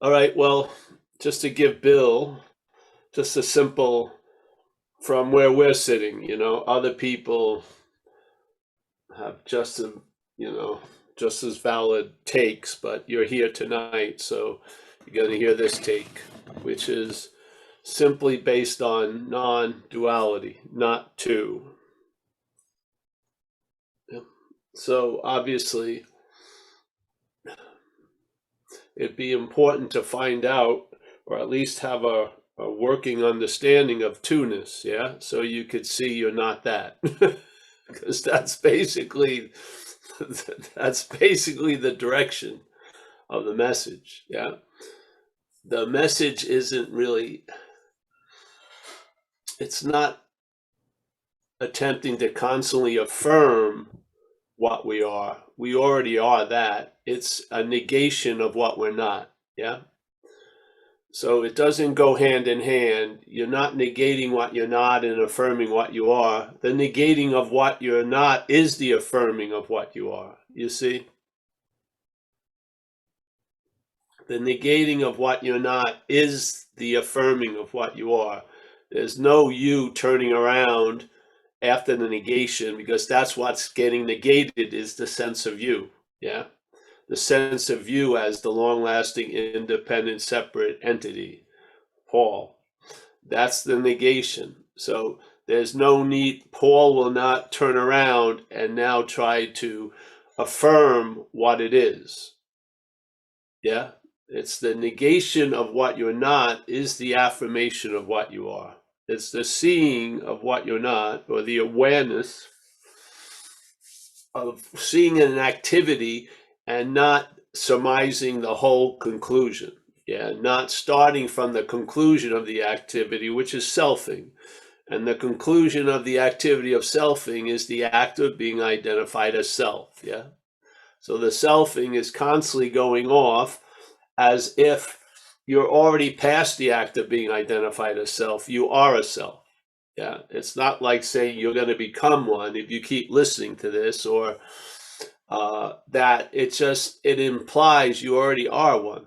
All right, well, just to give Bill just a simple from where we're sitting, other people have just as valid takes, but you're here tonight, so you're going to hear this take, which is simply based on non-duality, not two. So obviously, it'd be important to find out, or at least have a working understanding of two-ness, yeah? So you could see you're not that. Because that's basically the direction of the message, yeah? The message isn't really, it's not attempting to constantly affirm what we are. We already are that. It's a negation of what we're not, yeah? So it doesn't go hand in hand. You're not negating what you're not and affirming what you are. The negating of what you're not is the affirming of what you are, you see? The negating of what you're not is the affirming of what you are. There's no you turning around after the negation, because that's what's getting negated, is the sense of you, yeah? The sense of you as the long-lasting, independent, separate entity, Paul. That's the negation. So there's no need, Paul will not turn around and now try to affirm what it is. Yeah? It's the negation of what you're not is the affirmation of what you are. It's the seeing of what you're not, or the awareness of seeing an activity and not surmising the whole conclusion. Yeah, not starting from the conclusion of the activity, which is selfing. And the conclusion of the activity of selfing is the act of being identified as self. Yeah. So the selfing is constantly going off as if you're already past the act of being identified as self. You are a self. Yeah. It's not like saying you're going to become one if you keep listening to this, or that it implies you already are one.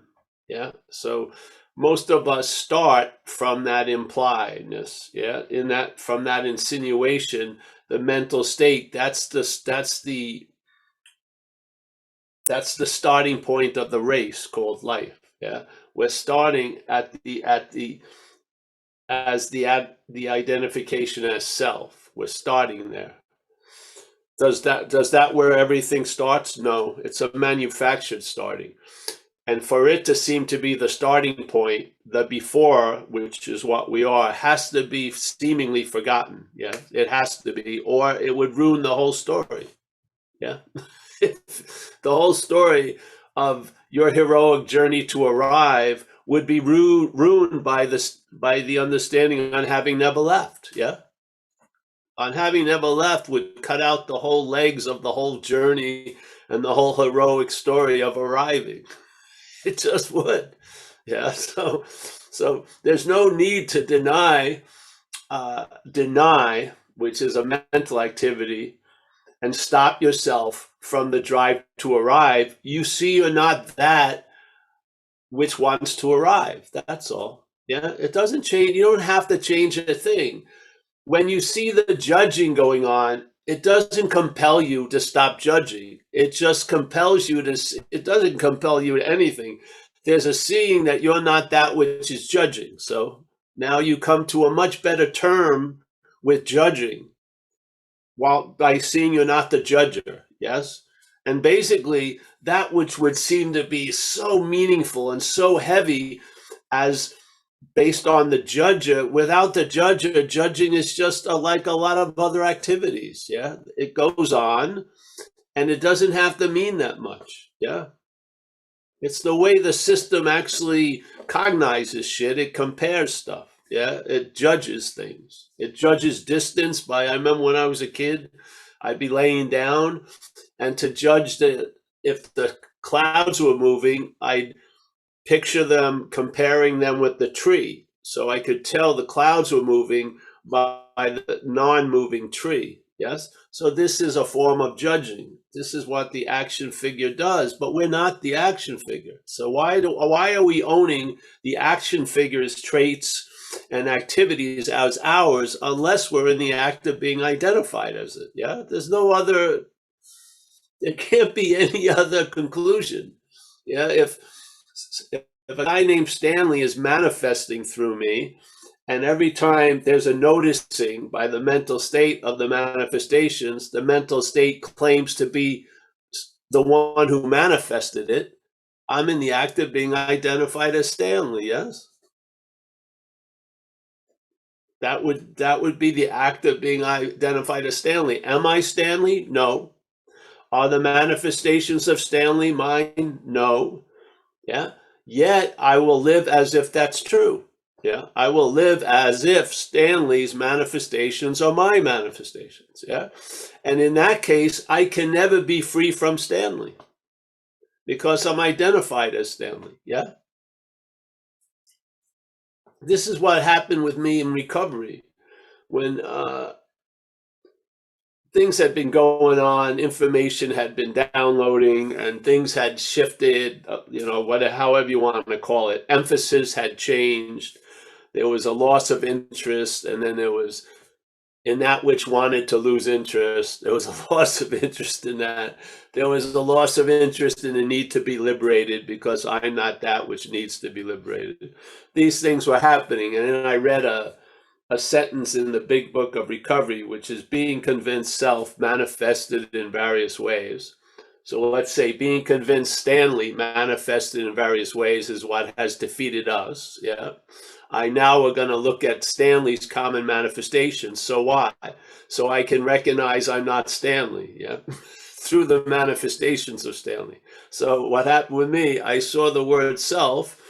Yeah. So most of us start from that impliedness. Yeah. From that insinuation, the mental state, that's the starting point of the race called life. Yeah. We're starting at the identification as self. We're starting there. Does that where everything starts? No, it's a manufactured starting. And for it to seem to be the starting point, the before, which is what we are, has to be seemingly forgotten. Yeah, it has to be, or it would ruin the whole story. Yeah. The whole story of your heroic journey to arrive would be ruined by the understanding on having never left. Yeah. On having never left would cut out the whole legs of the whole journey and the whole heroic story of arriving. It just would. Yeah. So there's no need to deny, which is a mental activity, and stop yourself from the drive to arrive. You see you're not that which wants to arrive. That's all. Yeah. It doesn't change. You don't have to change a thing. When you see the judging going on, it doesn't compel you to stop judging. It just compels you it doesn't compel you to anything. There's a seeing that you're not that which is judging. So now you come to a much better term with judging, by seeing you're not the judger. Yes. And basically that which would seem to be so meaningful and so heavy as based on the judger, without the judger, judging is just like a lot of other activities. Yeah. It goes on and it doesn't have to mean that much. Yeah. It's the way the system actually cognizes shit. It compares stuff. Yeah. It judges things. It judges distance I remember when I was a kid, I'd be laying down, and to judge if the clouds were moving, I'd picture them, comparing them with the tree. So I could tell the clouds were moving by the non-moving tree. Yes? So this is a form of judging. This is what the action figure does, but we're not the action figure. So why are we owning the action figure's traits and activities as ours unless we're in the act of being identified as it? Yeah? There can't be any other conclusion. Yeah, if a guy named Stanley is manifesting through me, and every time there's a noticing by the mental state of the manifestations, the mental state claims to be the one who manifested it, I'm in the act of being identified as Stanley, yes? That would be the act of being identified as Stanley. Am I Stanley? No. Are the manifestations of Stanley mine? No. Yeah. Yet I will live as if that's true. Yeah. I will live as if Stanley's manifestations are my manifestations. Yeah. And in that case, I can never be free from Stanley because I'm identified as Stanley. Yeah. This is what happened with me in recovery when things had been going on, information had been downloading, and things had shifted, however you want to call it. Emphasis had changed. There was a loss of interest, and then there was in that which wanted to lose interest. There was a loss of interest in that. There was a loss of interest in the need to be liberated because I'm not that which needs to be liberated. These things were happening, and then I read a sentence in the Big Book of Recovery, which is being convinced self manifested in various ways. So let's say being convinced Stanley manifested in various ways is what has defeated us. Yeah. I now are going to look at Stanley's common manifestations. So why? So I can recognize I'm not Stanley. Yeah. Through the manifestations of Stanley. So what happened with me, I saw the word self,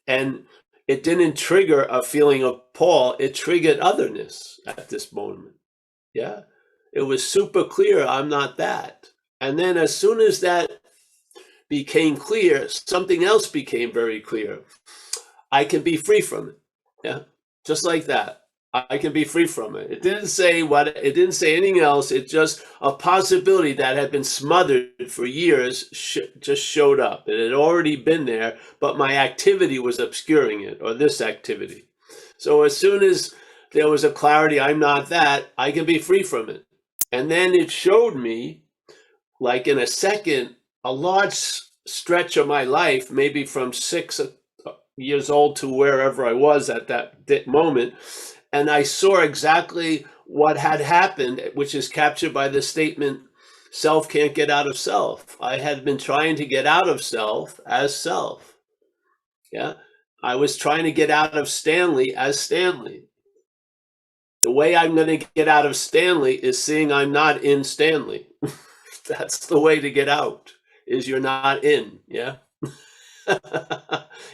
and it didn't trigger a feeling of Paul. It triggered otherness at this moment. Yeah. It was super clear I'm not that. And then as soon as that became clear, something else became very clear. I can be free from it. Yeah. Just like that. I can be free from it. It didn't say anything else. It just a possibility that had been smothered for years just showed up. It had already been there, but my activity was obscuring it, or this activity. So as soon as there was a clarity, I'm not that, I can be free from it. And then it showed me, like in a second, a large stretch of my life, maybe from 6 years old to wherever I was at that moment. And I saw exactly what had happened, which is captured by the statement, self can't get out of self. I had been trying to get out of self as self. Yeah. I was trying to get out of Stanley as Stanley. The way I'm going to get out of Stanley is seeing I'm not in Stanley. That's the way to get out, is you're not in. Yeah.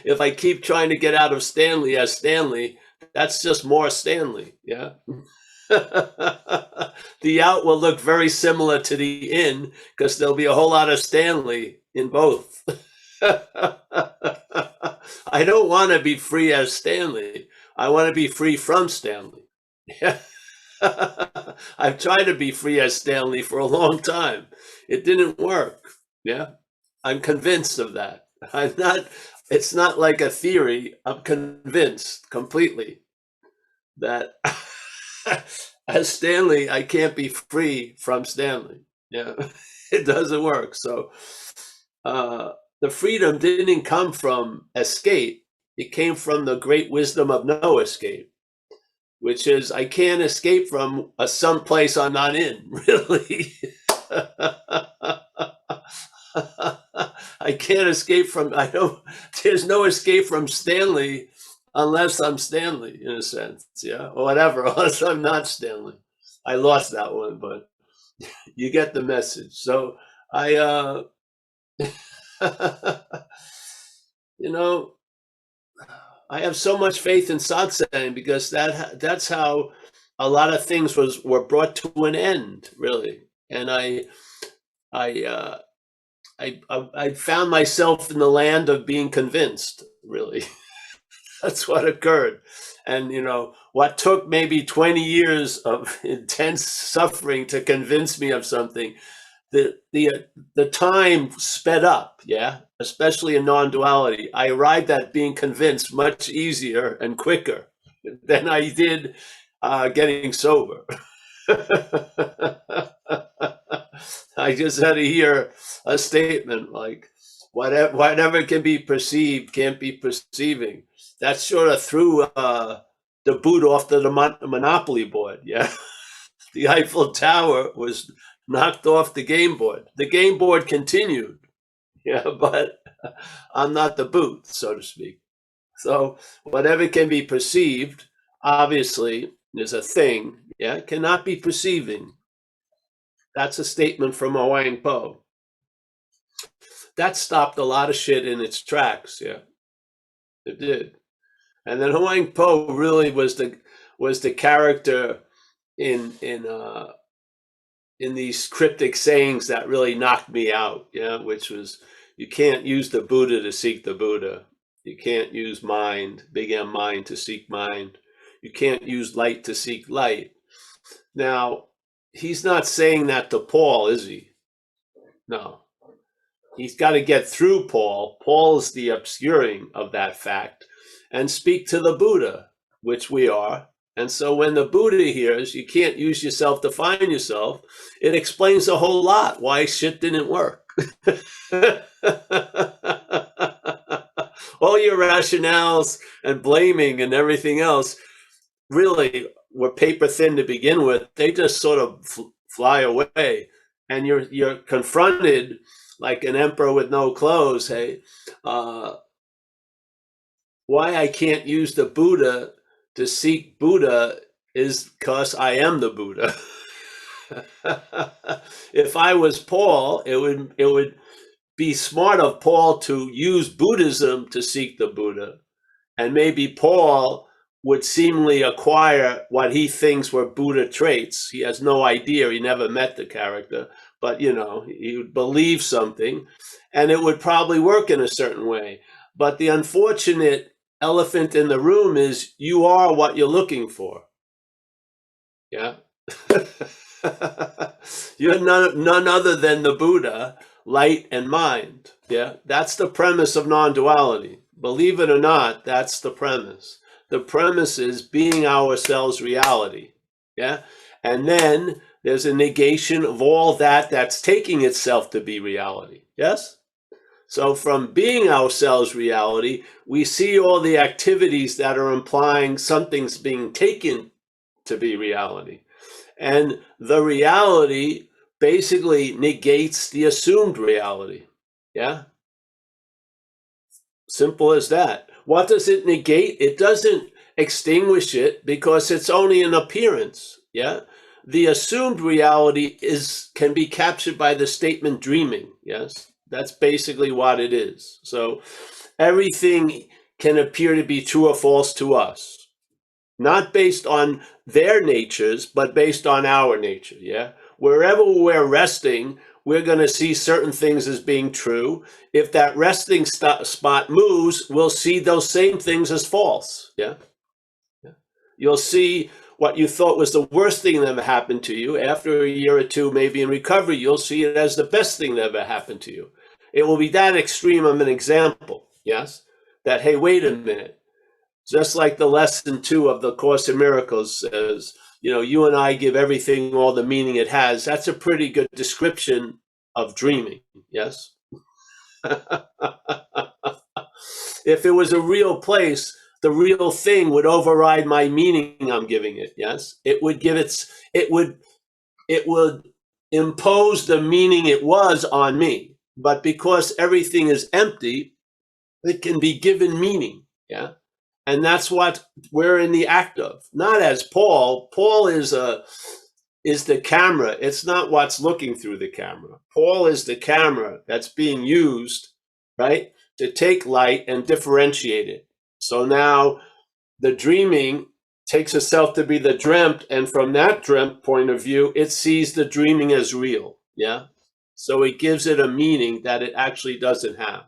If I keep trying to get out of Stanley as Stanley, that's just more Stanley. Yeah. The out will look very similar to the in because there'll be a whole lot of Stanley in both. I don't want to be free as Stanley. I want to be free from Stanley. Yeah. I've tried to be free as Stanley for a long time. It didn't work. Yeah. I'm convinced of that. It's not like a theory. I'm convinced completely that as Stanley, I can't be free from Stanley. Yeah, it doesn't work. So the freedom didn't come from escape. It came from the great wisdom of no escape, which is I can't escape from some place I'm not in, really. I can't escape from, there's no escape from Stanley unless I'm Stanley, in a sense, yeah, or whatever, unless I'm not Stanley. I lost that one, but you get the message. So I, I have so much faith in satsang because that's how a lot of things were brought to an end, really. And I found myself in the land of being convinced, really. That's what occurred. And, what took maybe 20 years of intense suffering to convince me of something, the time sped up, yeah, especially in non-duality. I arrived at being convinced much easier and quicker than I did getting sober. I just had to hear a statement like, whatever can be perceived can't be perceiving. That sort of threw the boot off the Monopoly board, yeah. The Eiffel Tower was knocked off the game board. The game board continued, yeah, but I'm not the boot, so to speak. So whatever can be perceived, obviously, is a thing, yeah, cannot be perceiving. That's a statement from Hawaiian Po. That stopped a lot of shit in its tracks, yeah, it did. And then Hawaiian Po really was the character in these cryptic sayings that really knocked me out, yeah, which was, you can't use the Buddha to seek the Buddha. You can't use mind, big M mind, to seek mind. You can't use light to seek light. Now, he's not saying that to Paul, is he? No. He's got to get through Paul. Paul's the obscuring of that fact, and speak to the Buddha, which we are. And so when the Buddha hears you can't use yourself to find yourself, it explains a whole lot why shit didn't work. All your rationales and blaming and everything else really were paper thin to begin with. They just sort of fly away, and you're confronted like an emperor with no clothes. Hey, why I can't use the Buddha to seek Buddha is because I am the Buddha. If I was Paul, it would be smart of Paul to use Buddhism to seek the Buddha. And maybe Paul would seemingly acquire what he thinks were Buddha traits. He has no idea. He never met the character. But, he would believe something, and it would probably work in a certain way. But the unfortunate elephant in the room is you are what you're looking for. Yeah. You're none other than the Buddha, light and mind. Yeah. That's the premise of non-duality. Believe it or not, that's the premise. The premise is being ourselves reality. Yeah. And then there's a negation of all that's taking itself to be reality. Yes? So from being ourselves reality, we see all the activities that are implying something's being taken to be reality. And the reality basically negates the assumed reality. Yeah? Simple as that. What does it negate? It doesn't extinguish it because it's only an appearance. Yeah? The assumed reality can be captured by the statement dreaming. Yes? That's basically what it is. So everything can appear to be true or false to us, not based on their natures, but based on our nature. Yeah. Wherever we're resting, we're going to see certain things as being true. If that resting spot moves, we'll see those same things as false. Yeah. You'll see what you thought was the worst thing that ever happened to you. After a year or two, maybe in recovery, you'll see it as the best thing that ever happened to you. It will be that extreme of an example, yes? That, hey, wait a minute. Just like the lesson 2 of the Course in Miracles says, you and I give everything all the meaning it has. That's a pretty good description of dreaming, yes? If it was a real place, the real thing would override my meaning I'm giving it, yes? It would impose the meaning it was on me. But because everything is empty, it can be given meaning, yeah? And that's what we're in the act of. Not as Paul. Paul is the camera. It's not what's looking through the camera. Paul is the camera that's being used, right, to take light and differentiate it. So now the dreaming takes itself to be the dreamt, and from that dreamt point of view, it sees the dreaming as real, yeah? So it gives it a meaning that it actually doesn't have.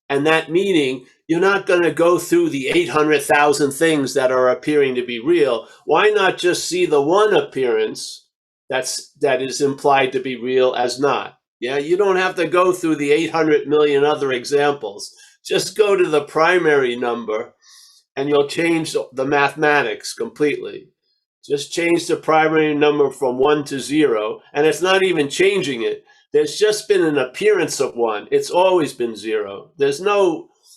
And that meaning, you're not going to go through the 800,000 things that are appearing to be real. Why not just see the one appearance that is implied to be real as not? Yeah, you don't have to go through the 800 million other examples. Just go to the primary number and you'll change the mathematics completely. Just change the primary number from 1 to 0, and it's not even changing it. There's just been an appearance of 1. It's always been 0.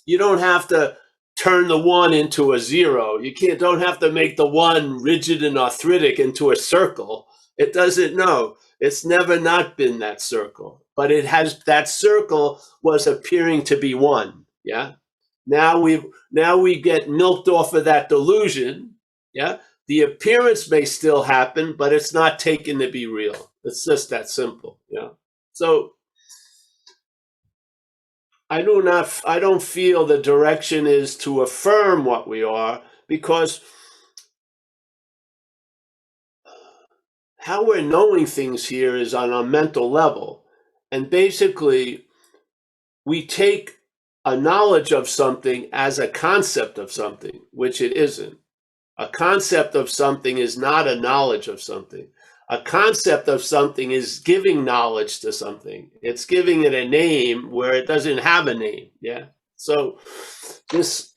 You don't have to turn the 1 into a 0. Don't have to make the 1 rigid and arthritic into a circle. It doesn't know. It's never not been that circle, but that circle was appearing to be 1. Yeah. Now we get milked off of that delusion. Yeah. The appearance may still happen, but it's not taken to be real. It's just that simple. Yeah. So I don't feel the direction is to affirm what we are, because how we're knowing things here is on a mental level. And basically, we take a knowledge of something as a concept of something, which it isn't. A concept of something is not a knowledge of something. A concept of something is giving knowledge to something. It's giving it a name where it doesn't have a name. Yeah. So this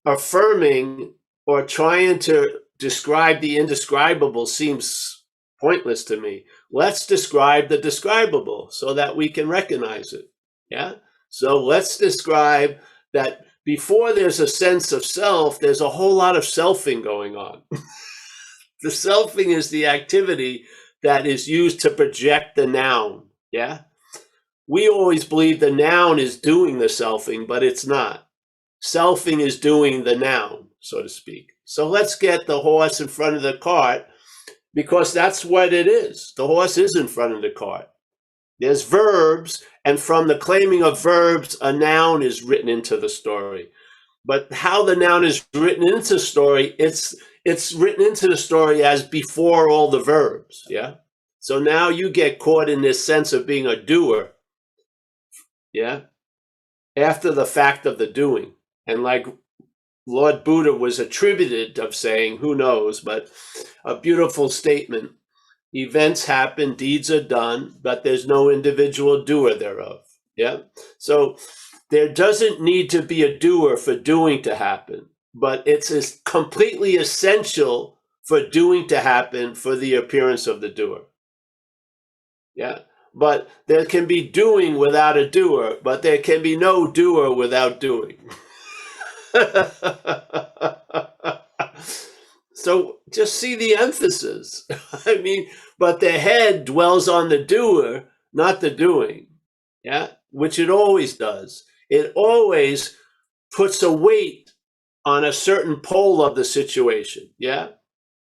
affirming or trying to describe the indescribable seems pointless to me. Let's describe the describable so that we can recognize it. Yeah. So let's describe that before there's a sense of self, there's a whole lot of selfing going on. The selfing is the activity that is used to project the noun. Yeah. We always believe the noun is doing the selfing, but it's not. Selfing is doing the noun, so to speak. So let's get the horse in front of the cart, because that's what it is. The horse is in front of the cart. There's verbs, and from the claiming of verbs, a noun is written into the story. But how the noun is written into the story, it's written into the story as before all the verbs. Yeah. So now you get caught in this sense of being a doer. Yeah. After the fact of the doing. And like Lord Buddha was attributed of saying, who knows, but a beautiful statement. Events happen, deeds are done, but there's no individual doer thereof. Yeah. So there doesn't need to be a doer for doing to happen, but it's completely essential for doing to happen for the appearance of the doer. Yeah. But there can be doing without a doer, but there can be no doer without doing. So just see the emphasis. I mean, but the head dwells on the doer, not the doing. Yeah, which it always does. It always puts a weight on a certain pole of the situation. Yeah.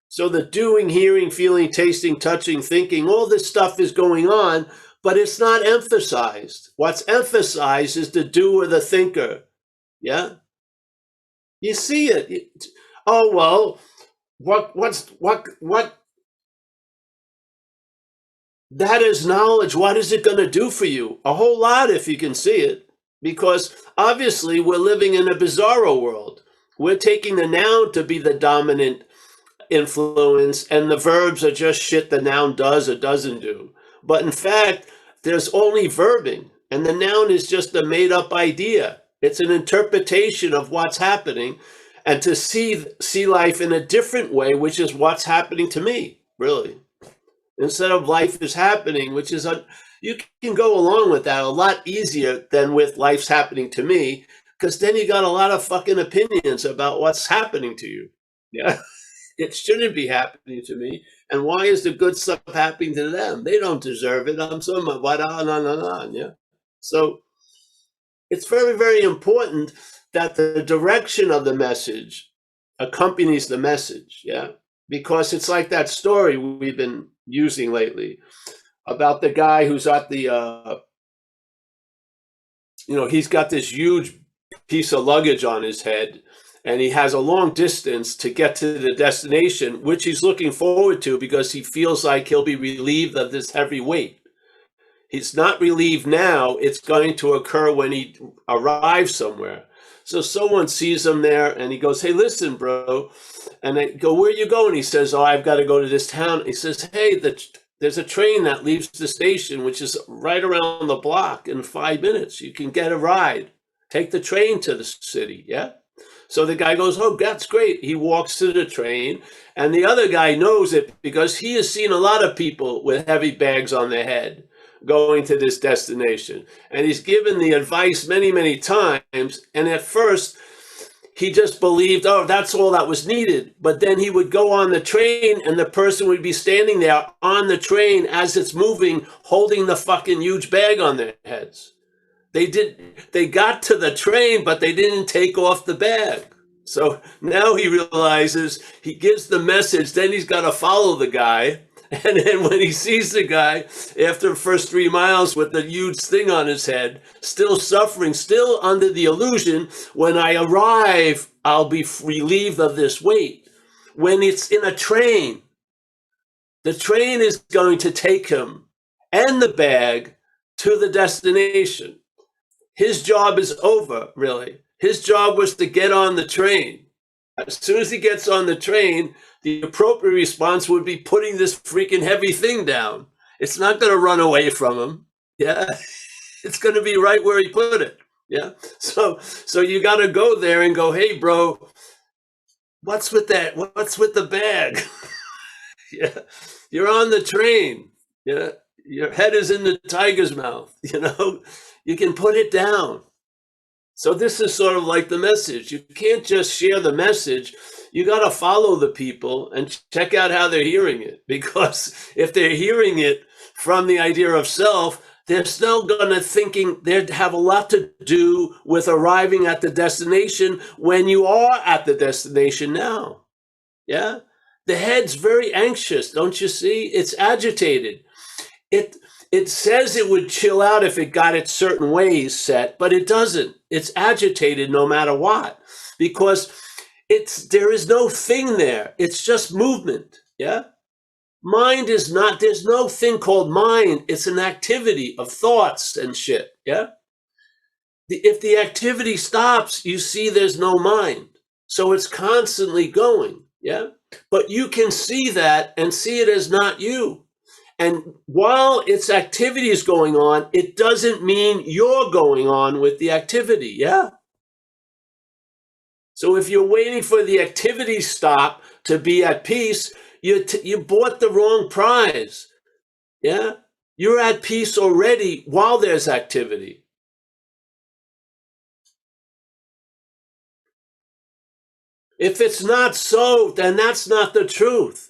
So the doing, hearing, feeling, tasting, touching, thinking, all this stuff is going on, but it's not emphasized. What's emphasized is the doer, the thinker. Yeah. You see it. Oh, well, what that is knowledge. What is it going to do for you? A whole lot if you can see it, because obviously we're living in a bizarro world. We're taking the noun to be the dominant influence, and the verbs are just shit the noun does or doesn't do. But in fact, there's only verbing, and the noun is just a made-up idea. It's an interpretation of what's happening, and to see life in a different way, which is what's happening to me, really. Instead of life is happening, which is, you can go along with that a lot easier than with life's happening to me, because then you got a lot of fucking opinions about what's happening to you. Yeah. It shouldn't be happening to me. And why is the good stuff happening to them? They don't deserve it. I'm so what on. Yeah. So it's very, very important that the direction of the message accompanies the message. Yeah. Because it's like that story we've been using lately about the guy who's at the, he's got this huge piece of luggage on his head, and he has a long distance to get to the destination, which he's looking forward to because he feels like he'll be relieved of this heavy weight. He's not relieved now. It's going to occur when he arrives somewhere. So someone sees him there and he goes, hey, listen, bro. And they go, where are you going? He says, oh, I've got to go to this town. He says, hey, there's a train that leaves the station, which is right around the block in 5 minutes. You can get a ride. Take the train to the city, yeah? So the guy goes, oh, that's great. He walks to the train, and the other guy knows it because he has seen a lot of people with heavy bags on their head going to this destination. And he's given the advice many, many times. And at first, he just believed, oh, that's all that was needed. But then he would go on the train and the person would be standing there on the train as it's moving, holding the fucking huge bag on their heads. They got to the train, but they didn't take off the bag. So now he realizes, he gives the message, then he's got to follow the guy. And then when he sees the guy after the first 3 miles with the huge thing on his head, still suffering, still under the illusion, when I arrive, I'll be relieved of this weight. When it's in a train, the train is going to take him and the bag to the destination. His job is over, really. His job was to get on the train. As soon as he gets on the train, the appropriate response would be putting this freaking heavy thing down. It's not going to run away from him. Yeah. It's going to be right where he put it. Yeah. So you got to go there and go, hey, bro, what's with that? What's with the bag? Yeah. You're on the train. Yeah. Your head is in the tiger's mouth. You know, you can put it down. So this is sort of like the message. You can't just share the message. You got to follow the people and check out how they're hearing it. Because if they're hearing it from the idea of self, they're still going to thinking they have a lot to do with arriving at the destination when you are at the destination now. Yeah. The head's very anxious. Don't you see? It's agitated. It says it would chill out if it got its certain ways set, but it doesn't. It's agitated no matter what, because there is no thing there. It's just movement. Yeah. Mind is not, there's no thing called mind. It's an activity of thoughts and shit. Yeah. If the activity stops, you see there's no mind. So it's constantly going. Yeah. But you can see that and see it as not you. And while its activity is going on, it doesn't mean you're going on with the activity, yeah? So if you're waiting for the activity stop to be at peace, you bought the wrong prize, yeah? You're at peace already while there's activity. If it's not so, then that's not the truth.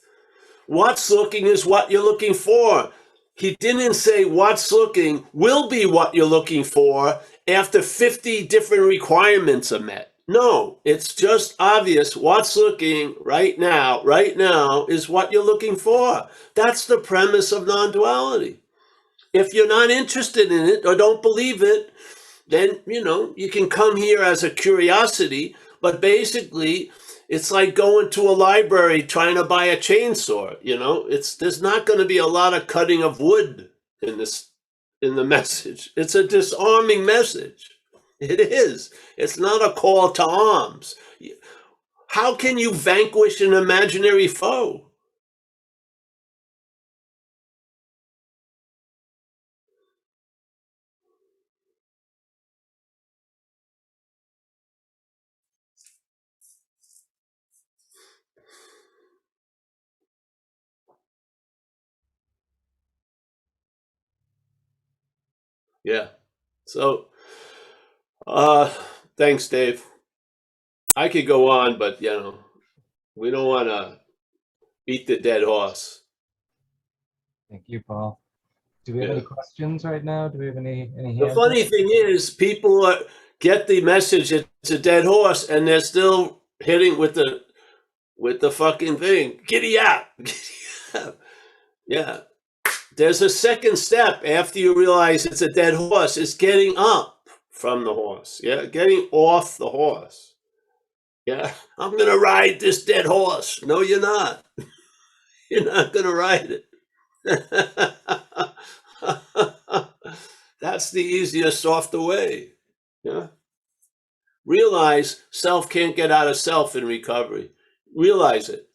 What's looking is what you're looking for. He didn't say what's looking will be what you're looking for after 50 different requirements are met. No, it's just obvious what's looking right now is what you're looking for. That's the premise of non-duality. If you're not interested in it or don't believe it, then, you can come here as a curiosity, but basically, it's like going to a library trying to buy a chainsaw. There's not going to be a lot of cutting of wood in the message. It's a disarming message. It is. It's not a call to arms. How can you vanquish an imaginary foe? Yeah. So, thanks, Dave. I could go on, but we don't want to beat the dead horse. Thank you, Paul. Do we have any questions right now? Do we have any hands? The funny thing is, people get the message it's a dead horse, and they're still hitting with the fucking thing. Giddy up. Yeah. There's a second step after you realize it's a dead horse. It's getting up from the horse. Yeah. Getting off the horse. Yeah. I'm going to ride this dead horse. No, you're not. You're not going to ride it. That's the easiest, softer way. Yeah. Realize self can't get out of self in recovery. Realize it.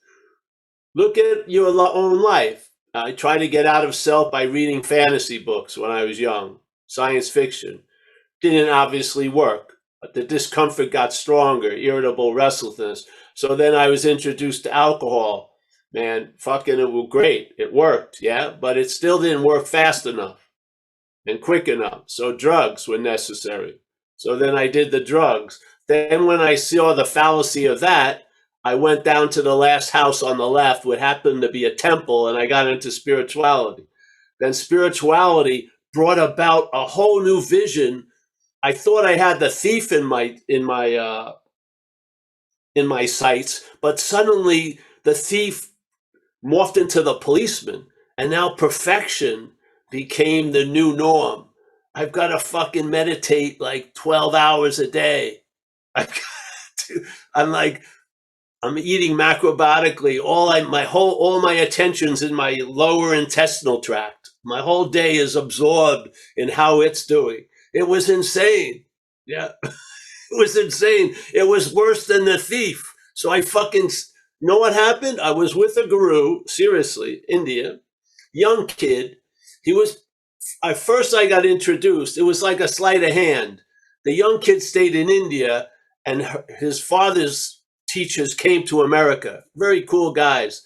Look at your own life. I tried to get out of self by reading fantasy books when I was young, science fiction. Didn't obviously work, but the discomfort got stronger, irritable restlessness. So then I was introduced to alcohol. Man, fucking it was great. It worked, yeah, but it still didn't work fast enough and quick enough. So drugs were necessary. So then I did the drugs. Then when I saw the fallacy of that, I went down to the last house on the left, what happened to be a temple, and I got into spirituality. Then spirituality brought about a whole new vision. I thought I had the thief in my sights, but suddenly the thief morphed into the policeman, and now perfection became the new norm. I've got to fucking meditate like 12 hours a day. I'm eating macrobiotically. All my attention's in my lower intestinal tract. My whole day is absorbed in how it's doing. It was insane. Yeah, it was insane. It was worse than the thief. So I fucking know what happened? I was with a guru, seriously, India, young kid. He was, at first I got introduced. It was like a sleight of hand. The young kid stayed in India, and his father's teachers came to America. Very cool guys.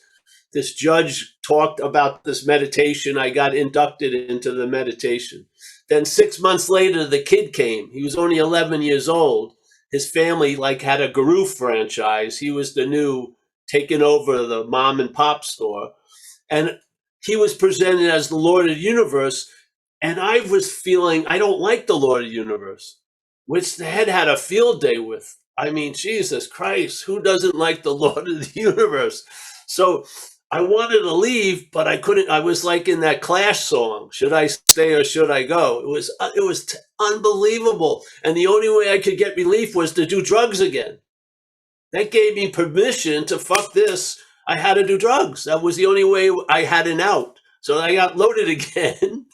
This judge talked about this meditation. I got inducted into the meditation. Then 6 months later, the kid came. He was only 11 years old. His family had a guru franchise. He was the new, taking over the mom and pop store. And he was presented as the Lord of the universe. And I was feeling, I don't like the Lord of the universe, which the head had a field day with. I mean, Jesus Christ, who doesn't like the Lord of the universe? So I wanted to leave, but I couldn't. I was like in that Clash song, should I stay or should I go? It was unbelievable. And the only way I could get relief was to do drugs again. That gave me permission to fuck this. I had to do drugs. That was the only way I had an out. So I got loaded again.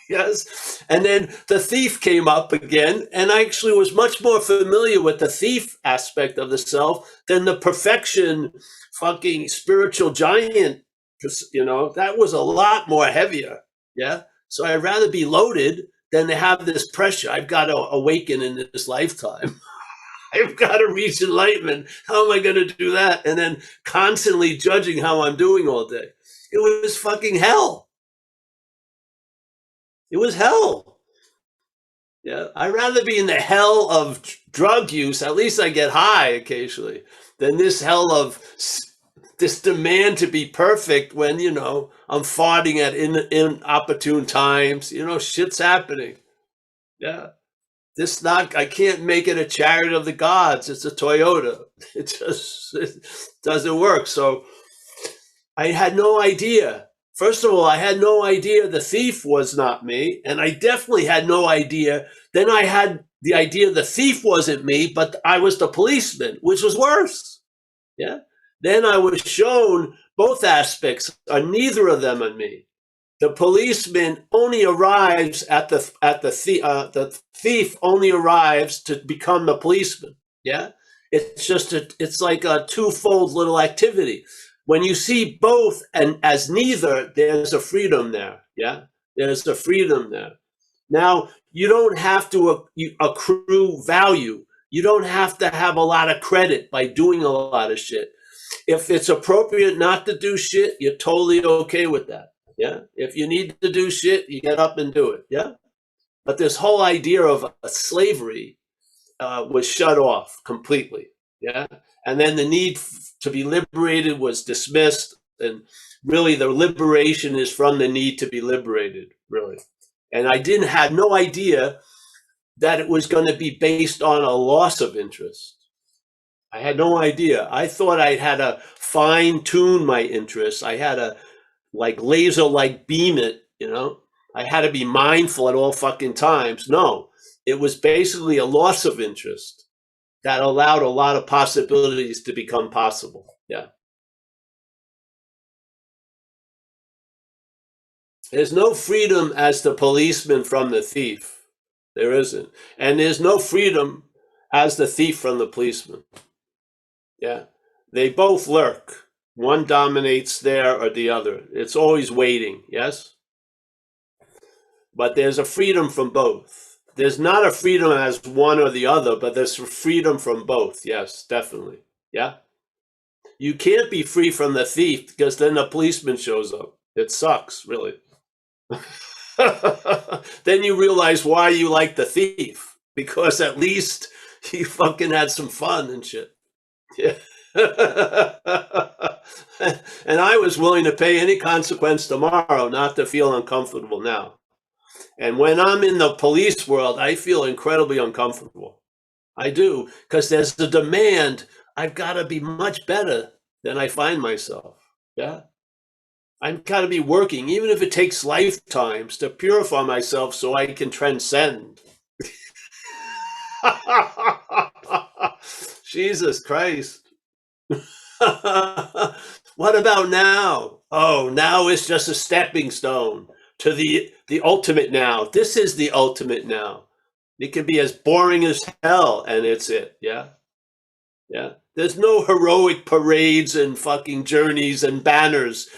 Yes. And then the thief came up again. And I actually was much more familiar with the thief aspect of the self than the perfection fucking spiritual giant. That was a lot more heavier. Yeah. So I'd rather be loaded than to have this pressure. I've got to awaken in this lifetime. I've got to reach enlightenment. How am I going to do that? And then constantly judging how I'm doing all day. It was fucking hell. It was hell. Yeah, I'd rather be in the hell of drug use. At least I get high occasionally, than this hell of this demand to be perfect when, I'm farting at inopportune times. Shit's happening. Yeah. I can't make it a chariot of the gods. It's a Toyota. It doesn't work. So I had no idea. First of all, I had no idea the thief was not me. And I definitely had no idea. Then I had the idea the thief wasn't me, but I was the policeman, which was worse. Yeah. Then I was shown both aspects are neither of them in me. The policeman only arrives the thief only arrives to become the policeman. Yeah. It's like a twofold little activity. When you see both and as neither, there's a freedom there. Yeah. There's a freedom there. Now, you don't have to accrue value. You don't have to have a lot of credit by doing a lot of shit. If it's appropriate not to do shit, you're totally okay with that. Yeah. If you need to do shit, you get up and do it. Yeah. But this whole idea of slavery was shut off completely. Yeah. And then the need to be liberated was dismissed. And really the liberation is from the need to be liberated, really. And I had no idea that it was going to be based on a loss of interest. I had no idea. I thought I had to fine tune my interests. I had to laser beam it, I had to be mindful at all fucking times. No, it was basically a loss of interest that allowed a lot of possibilities to become possible. Yeah. There's no freedom as the policeman from the thief. There isn't. And there's no freedom as the thief from the policeman. Yeah. They both lurk. One dominates there or the other. It's always waiting, yes? But there's a freedom from both. There's not a freedom as one or the other, but there's freedom from both. Yes, definitely. Yeah. You can't be free from the thief because then the policeman shows up. It sucks, really. Then you realize why you like the thief, because at least he fucking had some fun and shit. Yeah. And I was willing to pay any consequence tomorrow not to feel uncomfortable now. And when I'm in the police world, I feel incredibly uncomfortable. I do, because there's the demand. I've got to be much better than I find myself. Yeah. I've got to be working, even if it takes lifetimes, to purify myself so I can transcend. Jesus Christ. What about now? Oh, now is just a stepping stone to the ultimate now. This is the ultimate now. It can be as boring as hell, and it's it. Yeah. Yeah. There's no heroic parades and fucking journeys and banners.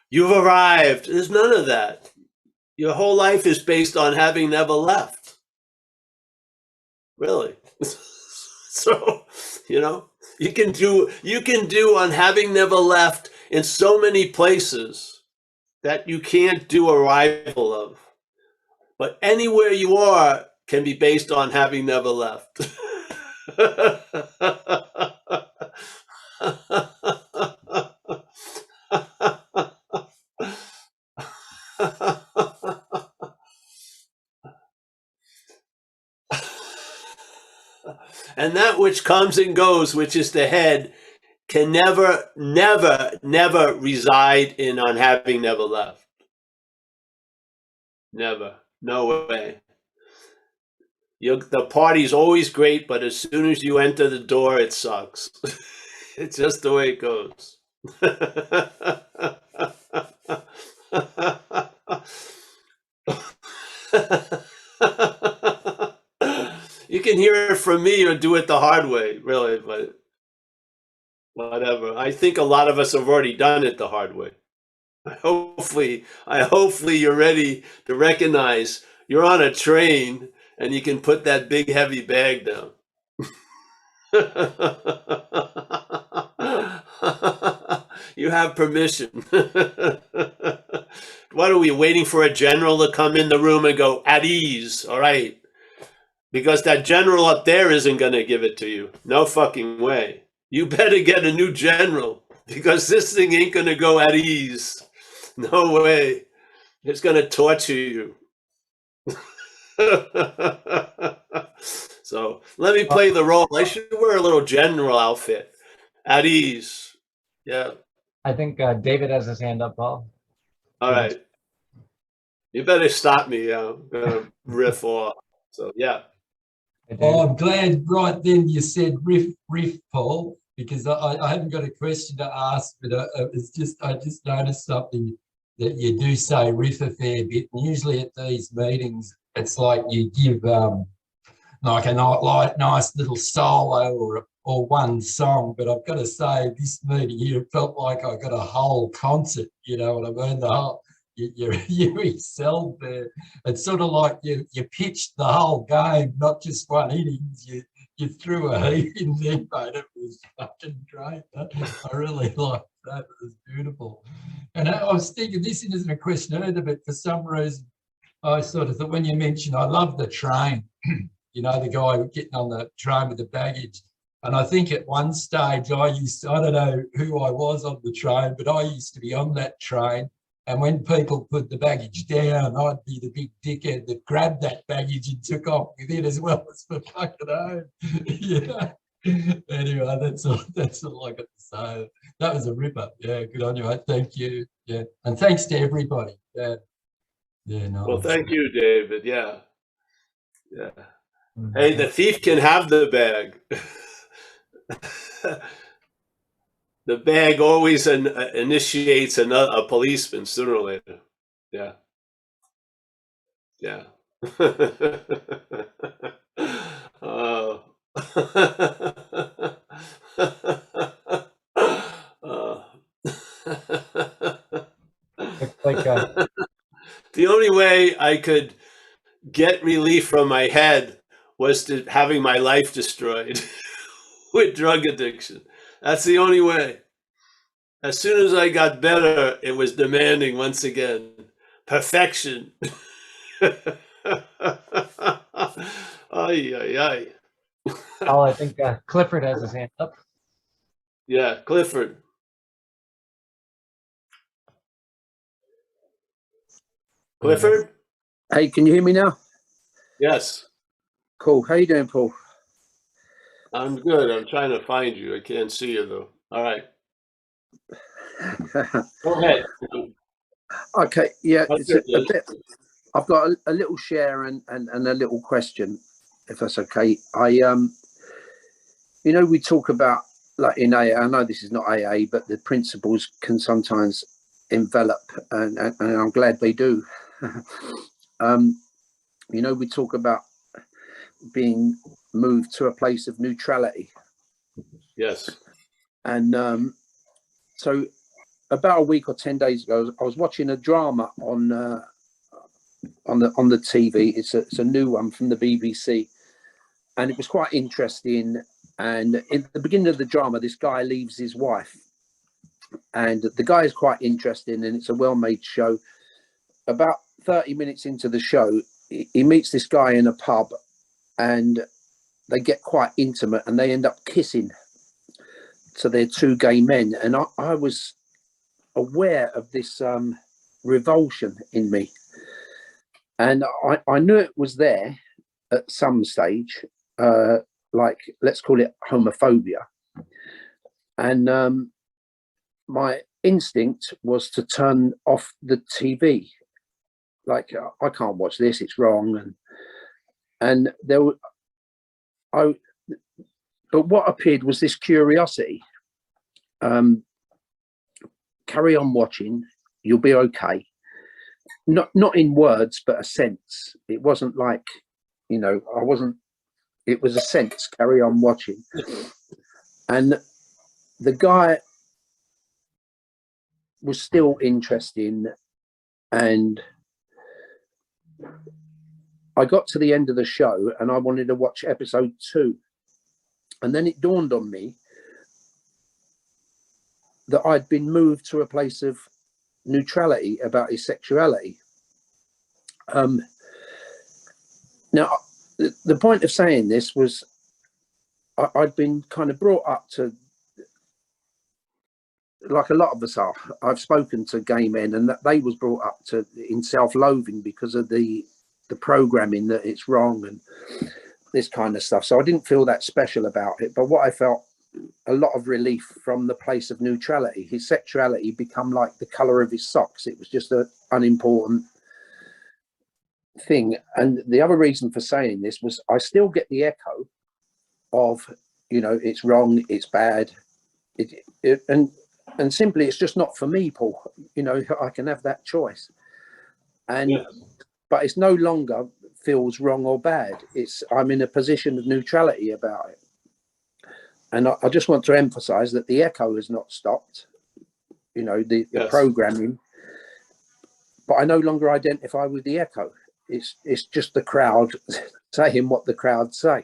You've arrived. There's none of that. Your whole life is based on having never left. Really. So, you can do on having never left in so many places that you can't do arrival of. But anywhere you are can be based on having never left. And that which comes and goes, which is the head, can never, never, never reside in on having never left. Never. No way. The party's always great, but as soon as you enter the door, it sucks. It's just the way it goes. You can hear it from me or do it the hard way, really, but whatever. I think a lot of us have already done it the hard way. Hopefully you're ready to recognize you're on a train and you can put that big heavy bag down. You have permission. What are we waiting for, a general to come in the room and go, at ease, all right? Because that general up there isn't going to give it to you. No fucking way. You better get a new general, because this thing ain't going to go at ease. No way. It's going to torture you. So let me play the role. I should wear a little general outfit. At ease. Yeah. I think David has his hand up, Paul. All right. You better stop me. I'm going to riff off. So, yeah. Oh, I'm glad right then you said riff, Paul, because I haven't got a question to ask, but I just noticed something, that you do say riff a fair bit. And usually at these meetings, it's like you give like a nice little solo or one song. But I've got to say, this meeting here felt like I got a whole concert. You know what I mean? The whole you excelled there. It's sort of like you pitched the whole game, not just one innings. You threw a heat in there, mate. It was fucking great. I really liked that. It was beautiful. And I was thinking, this isn't a question either, but for some reason, I sort of thought, when you mentioned, I love the train, the guy getting on the train with the baggage. And I think at one stage I don't know who I was on the train, but I used to be on that train. And when people put the baggage down, I'd be the big dickhead that grabbed that baggage and took off with it as well as for fucking home. Yeah. Anyway, that's all I got to say. That was a ripper. Yeah, good on you, mate. Thank you. Yeah. And thanks to everybody. Yeah. Yeah, no. Well, thank you, David. Yeah. Yeah. Hey, the thief can have the bag. The bag always initiates a policeman sooner or later. Yeah. Yeah. Oh. It's like The only way I could get relief from my head was to having my life destroyed with drug addiction. That's the only way. As soon as I got better, it was demanding once again perfection. Ay, ay, ay. Paul, I think Clifford has his hand up. Yeah, Clifford. Clifford? Hey, can you hear me now? Yes. Cool. How you doing, Paul? I'm good. I'm trying to find you. I can't see you though. All right. Go ahead. Okay. Yeah, What's it's your a bit. I've got a little share and a little question, if that's okay. You know, we talk about, like in AA. I know this is not AA, but the principles can sometimes envelop, and I'm glad they do. You know, we talk about being moved to a place of neutrality. Yes. And so about a week or 10 days ago, I was watching a drama on the TV. It's a new one from the BBC, and it was quite interesting. And in the beginning of the drama, this guy leaves his wife, and the guy is quite interesting, and it's a well-made show. About 30 minutes into the show, he meets this guy in a pub, and they get quite intimate, and they end up kissing. So they're two gay men, and I was aware of this revulsion in me, and I knew it was there at some stage, like, let's call it homophobia. And my instinct was to turn off the TV, like, I can't watch this, it's wrong. And there were, but what appeared was this curiosity. Carry on watching, you'll be okay. Not in words, but a sense. It wasn't like, you know, it was a sense, carry on watching. And the guy was still interesting, and I got to the end of the show and I wanted to watch episode 2. And then it dawned on me that I'd been moved to a place of neutrality about his sexuality. Now, the point of saying this was I'd been kind of brought up to, like a lot of us are, I've spoken to gay men, and that they was brought up to in self-loathing because of the programming that it's wrong and this kind of stuff. So I didn't feel that special about it. But what I felt, a lot of relief from the place of neutrality. His sexuality become like the color of his socks. It was just an unimportant thing. And the other reason for saying this was I still get the echo of, you know, it's wrong, it's bad, and simply it's just not for me, Paul. You know, I can have that choice. And Yes. But it's no longer feels wrong or bad. I'm in a position of neutrality about it. And I just want to emphasize that the echo has not stopped, you know, the programming, but I no longer identify with the echo. It's just the crowd saying what the crowd say.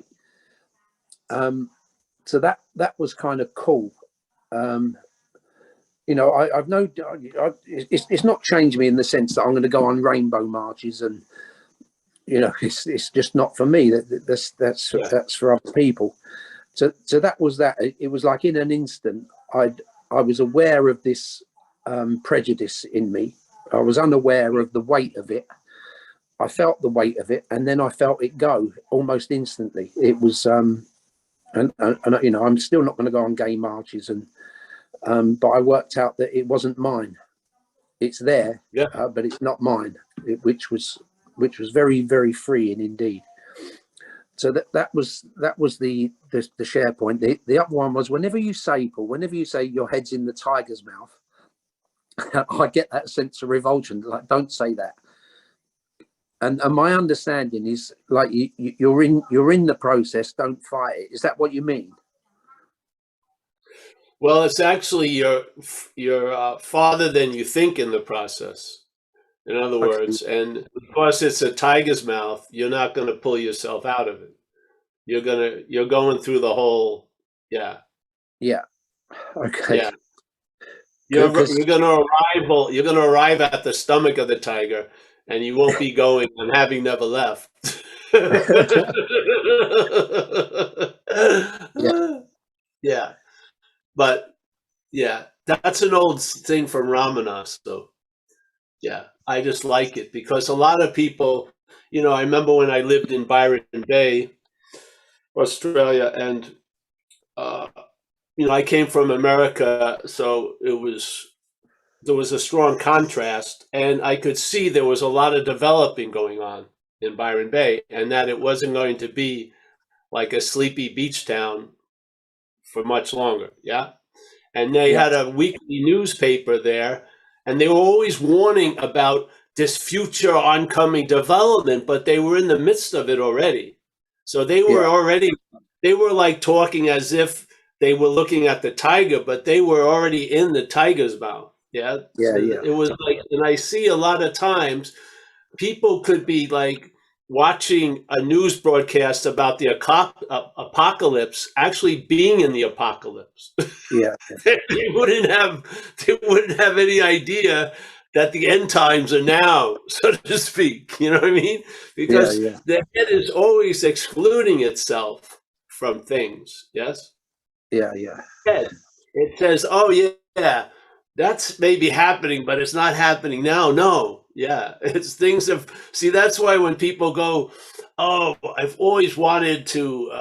So that was kind of cool. You know, I've no, it's not changed me in the sense that I'm going to go on rainbow marches, and, you know, it's just not for me. That's for other people. So that was that. It was like in an instant, I was aware of this prejudice in me. I was unaware of the weight of it. I felt the weight of it, and then I felt it go almost instantly. It was, and you know, I'm still not going to go on gay marches, and but I worked out that it wasn't mine. It's there, but it's not mine. Which was very, very freeing indeed. So that was the share point. The other one was, whenever you say your head's in the tiger's mouth, I get that sense of revulsion. Like, don't say that. And my understanding is like you're in the process. Don't fight it. Is that what you mean? Well, it's actually you're farther than you think in the process. In other Okay. words, and because it's a tiger's mouth, you're not going to pull yourself out of it. You're going through the whole, yeah. Yeah. Okay. Yeah. You're Because going to arrive at the stomach of the tiger, and you won't be going and having never left. Yeah. Yeah. But yeah, that's an old thing from Ramana. So yeah, I just like it because a lot of people, you know, I remember when I lived in Byron Bay, Australia, and you know, I came from America, so there was a strong contrast, and I could see there was a lot of developing going on in Byron Bay, and that it wasn't going to be like a sleepy beach town for much longer. Yeah. And they Yeah. had a weekly newspaper there, and they were always warning about this future oncoming development, but they were in the midst of it already. So they were they were like talking as if they were looking at the tiger, but they were already in the tiger's mouth. Yeah. Yeah. So Yeah. it was like, and I see a lot of times people could be like watching a news broadcast about the apocalypse, actually being in the apocalypse. Yeah. they wouldn't have any idea that the end times are now, so to speak. You know what I mean? Because Yeah. the head is always excluding itself from things. Yes. Yeah. Yeah. Head. It says, "Oh yeah, that's maybe happening, but it's not happening now." No, yeah, it's things have. See, that's why when people go, "Oh, I've always wanted to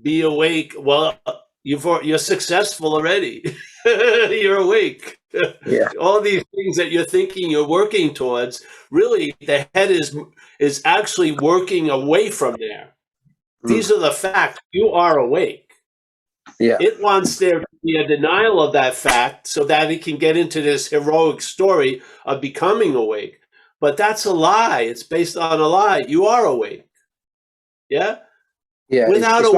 be awake," well, you're successful already. You're awake. Yeah. All these things that you're thinking you're working towards, really, the head is actually working away from there. These are the facts. You are awake. Yeah. It wants there to be a denial of that fact so that it can get into this heroic story of becoming awake. But that's a lie. It's based on a lie. You are awake. Yeah? Yeah. Without It's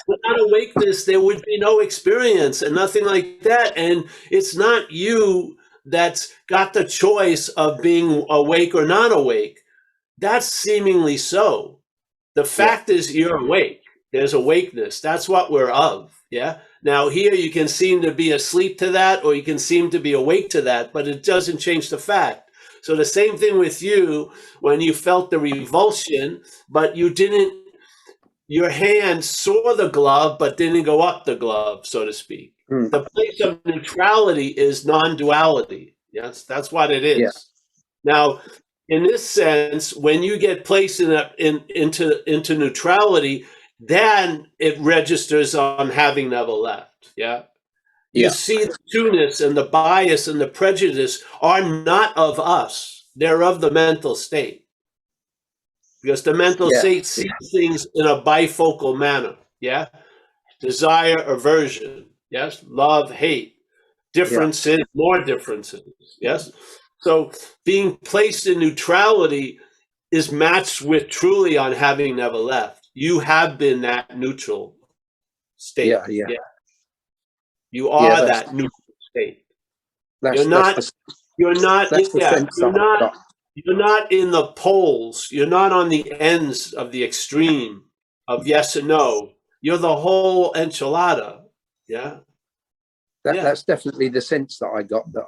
like, awakeness, there would be no experience and nothing like that. And it's not you that's got the choice of being awake or not awake. That's seemingly so. The fact is you're awake. There's awakeness. That's what we're of. Yeah. Now here you can seem to be asleep to that, or you can seem to be awake to that, but it doesn't change the fact. So the same thing with you when you felt the revulsion, but you didn't, your hand saw the glove, but didn't go up the glove, so to speak. The place of neutrality is non-duality. Yes, that's what it is. Yeah. Now, in this sense, when you get placed into neutrality, then it registers on having never left. Yeah. You see the two-ness and the bias and the prejudice are not of us. They're of the mental state. Because the mental state sees things in a bifocal manner. Yeah. Desire, aversion. Yes. Love, hate. Differences, more differences. Yes. So being placed in neutrality is matched with truly on having never left. You have been that neutral state. Yeah. You are that neutral state. You're not in the poles. You're not on the ends of the extreme of yes and no. You're the whole enchilada. Yeah. That's definitely the sense that I got, that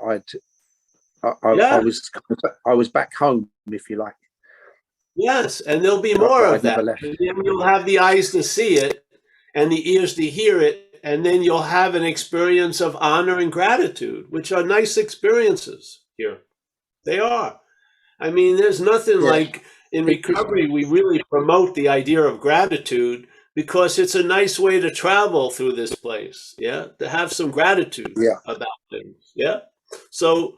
I was back home, if you like. Yes, and there'll be more of that. And then you'll have the eyes to see it and the ears to hear it, and then you'll have an experience of honor and gratitude, which are nice experiences here. They are. I mean, there's nothing like in recovery, we really promote the idea of gratitude because it's a nice way to travel through this place. Yeah, to have some gratitude about things. Yeah. So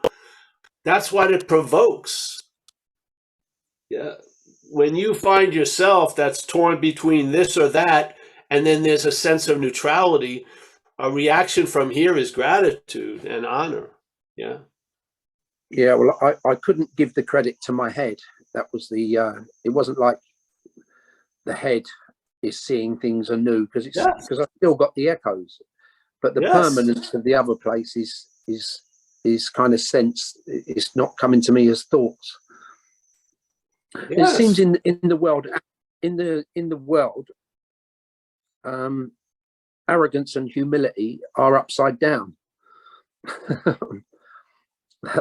that's what it provokes. Yeah. When you find yourself that's torn between this or that, and then there's a sense of neutrality, a reaction from here is gratitude and honor. Yeah. Yeah, well, I couldn't give the credit to my head. That was the it wasn't like the head is seeing things anew, because it's because I've still got the echoes, but the permanence of the other place is kind of sensed. It's not coming to me as thoughts. It seems in the world, in the world, arrogance and humility are upside down.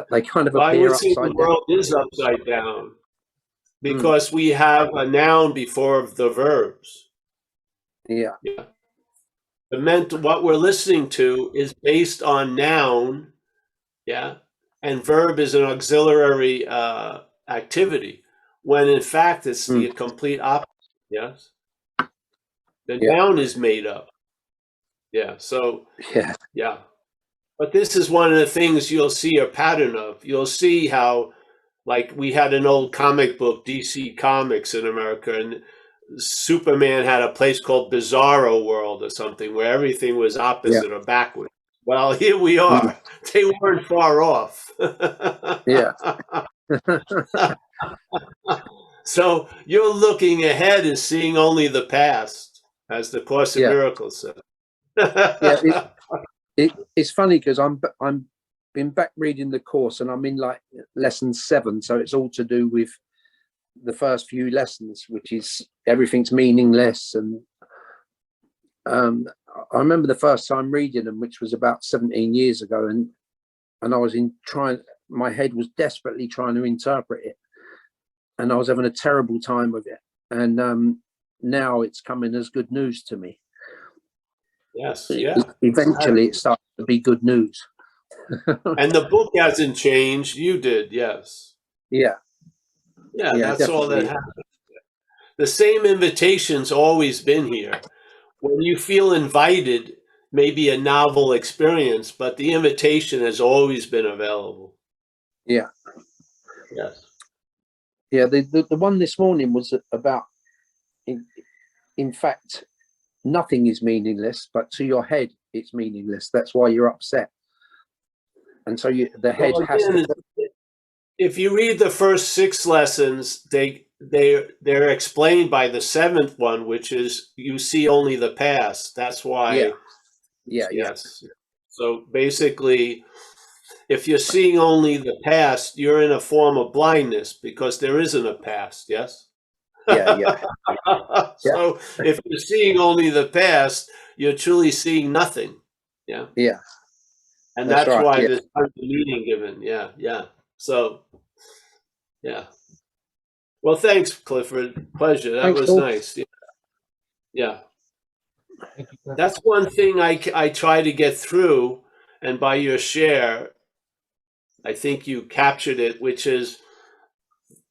They kind of appear upside down. The world is upside down because we have a noun before the verbs. Yeah. What we're listening to is based on noun, and verb is an auxiliary activity, when in fact it's the complete opposite. Yes, the noun is made up. But this is one of the things you'll see a pattern of. You'll see how, like, we had an old comic book, DC Comics in America, and Superman had a place called Bizarro World or something, where everything was opposite or backward. Well, here we are. They weren't far off. So you're looking ahead and seeing only the past, as the Course in Miracles says. It's funny because I'm been back reading the course, and I'm in like lesson 7, so it's all to do with the first few lessons, which is everything's meaningless. And I remember the first time reading them, which was about 17 years ago, and I was my head was desperately trying to interpret it, and I was having a terrible time with it. And now it's coming as good news to me. Eventually it starts to be good news. And the book hasn't changed. You did. That's definitely all that happened. The same invitation's always been here. When you feel invited, maybe a novel experience, but the invitation has always been available. The one this morning was about, in fact, nothing is meaningless, but to your head it's meaningless. That's why you're upset. And so the head has to. If you read the first 6 lessons, they're explained by the 7th one, which is you see only the past. That's why. So basically, if you're seeing only the past, you're in a form of blindness, because there isn't a past. So if you're seeing only the past, you're truly seeing nothing. And that's right. Why there's tons of meaning given. So, well, thanks, Clifford. Pleasure. That was nice. That's one thing I try to get through, and by your share, I think you captured it, which is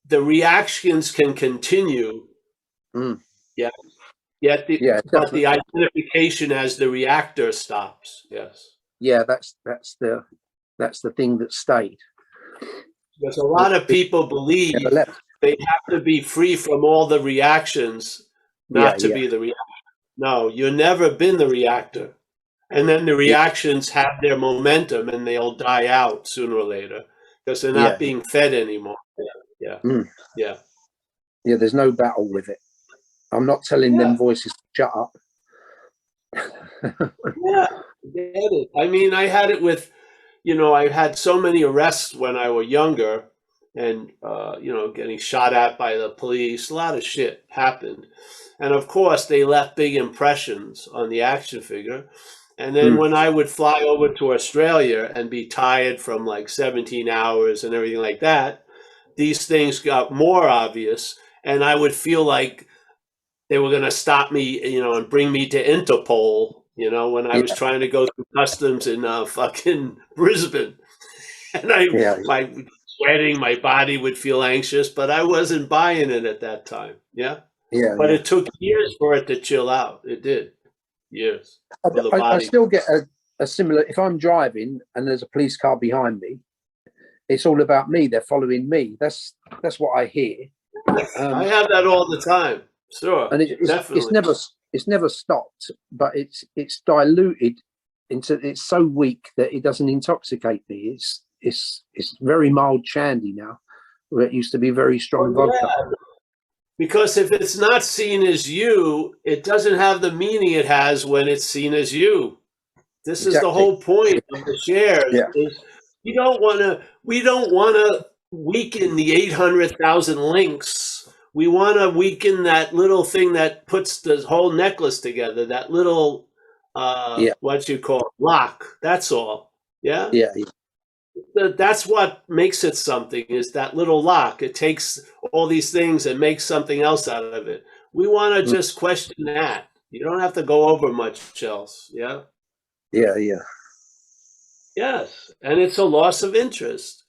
the reactions can continue. But the identification as the reactor stops. That's the thing that stayed. Because a lot of people believe they have to be free from all the reactions not to be the reactor. No, you've never been the reactor. And then the reactions have their momentum, and they'll die out sooner or later because they're not being fed anymore. There's no battle with it. I'm not telling them voices to shut up. Get it. I mean, I had it with, I had so many arrests when I was younger, and getting shot at by the police. A lot of shit happened, and of course they left big impressions on the action figure. And then when I would fly over to Australia and be tired from like 17 hours and everything like that, these things got more obvious, and I would feel like they were going to stop me, and bring me to Interpol, when I was trying to go through customs in fucking Brisbane. And my sweating, my body would feel anxious, but I wasn't buying it at that time. But it took years for it to chill out. It did. Years. I still get a similar, if I'm driving and there's a police car behind me, it's all about me. They're following me. That's what I hear. I have that all the time. Sure. And it's never stopped, but it's diluted into, it's so weak that it doesn't intoxicate me. It's very mild shandy now, where it used to be very strong vodka. Yeah, because if it's not seen as you, it doesn't have the meaning it has when it's seen as you. This is the Exactly. whole point of the shares. Yeah. Is we don't want to weaken the 800,000 links. We want to weaken that little thing that puts the whole necklace together. That little Yeah. what you call it, lock. That's all. Yeah. Yeah. Yeah. That's what makes it something. Is that little lock? It takes all these things and makes something else out of it. We want to just question that. You don't have to go over much else. Yeah. Yeah. Yeah. Yes, and it's a loss of interest.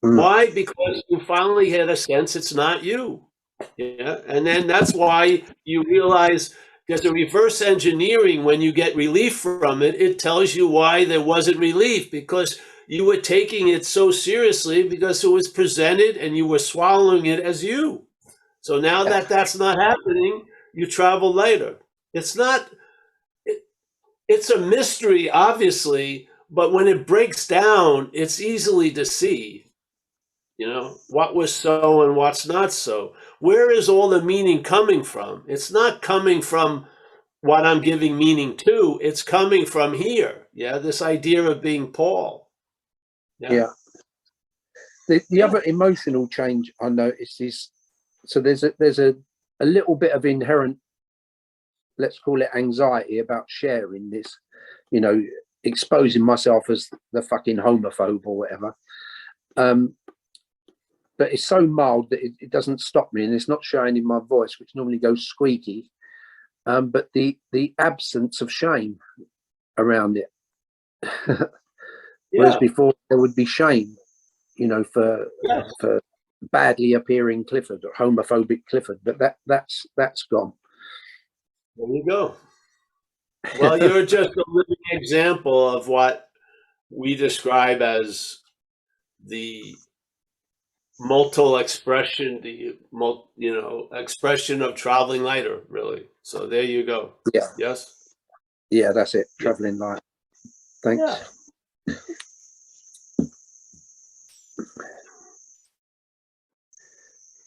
Mm. Why? Because you finally had a sense it's not you. Yeah, and then that's why you realize there's a reverse engineering when you get relief from it. It tells you why there wasn't relief because you were taking it so seriously because it was presented and you were swallowing it as you. So now that that's not happening, you travel later. It's not. It's a mystery, obviously, but when it breaks down, it's easily to see, what was so and what's not so. Where is all the meaning coming from? It's not coming from what I'm giving meaning to. It's coming from here. Yeah, this idea of being Paul. Yeah. The other emotional change I noticed is, so there's a little bit of inherent, let's call it anxiety about sharing this, exposing myself as the fucking homophobe or whatever. But it's so mild that it doesn't stop me, and it's not showing in my voice, which normally goes squeaky. But the absence of shame around it. Whereas before there would be shame, for badly appearing Clifford or homophobic Clifford, but that's gone. There you go. Well, you're just a living example of what we describe as the multiple expression, expression of traveling lighter, really. So there you go. Yeah. Yes. Yeah, that's it. Traveling light. Thanks. Yeah.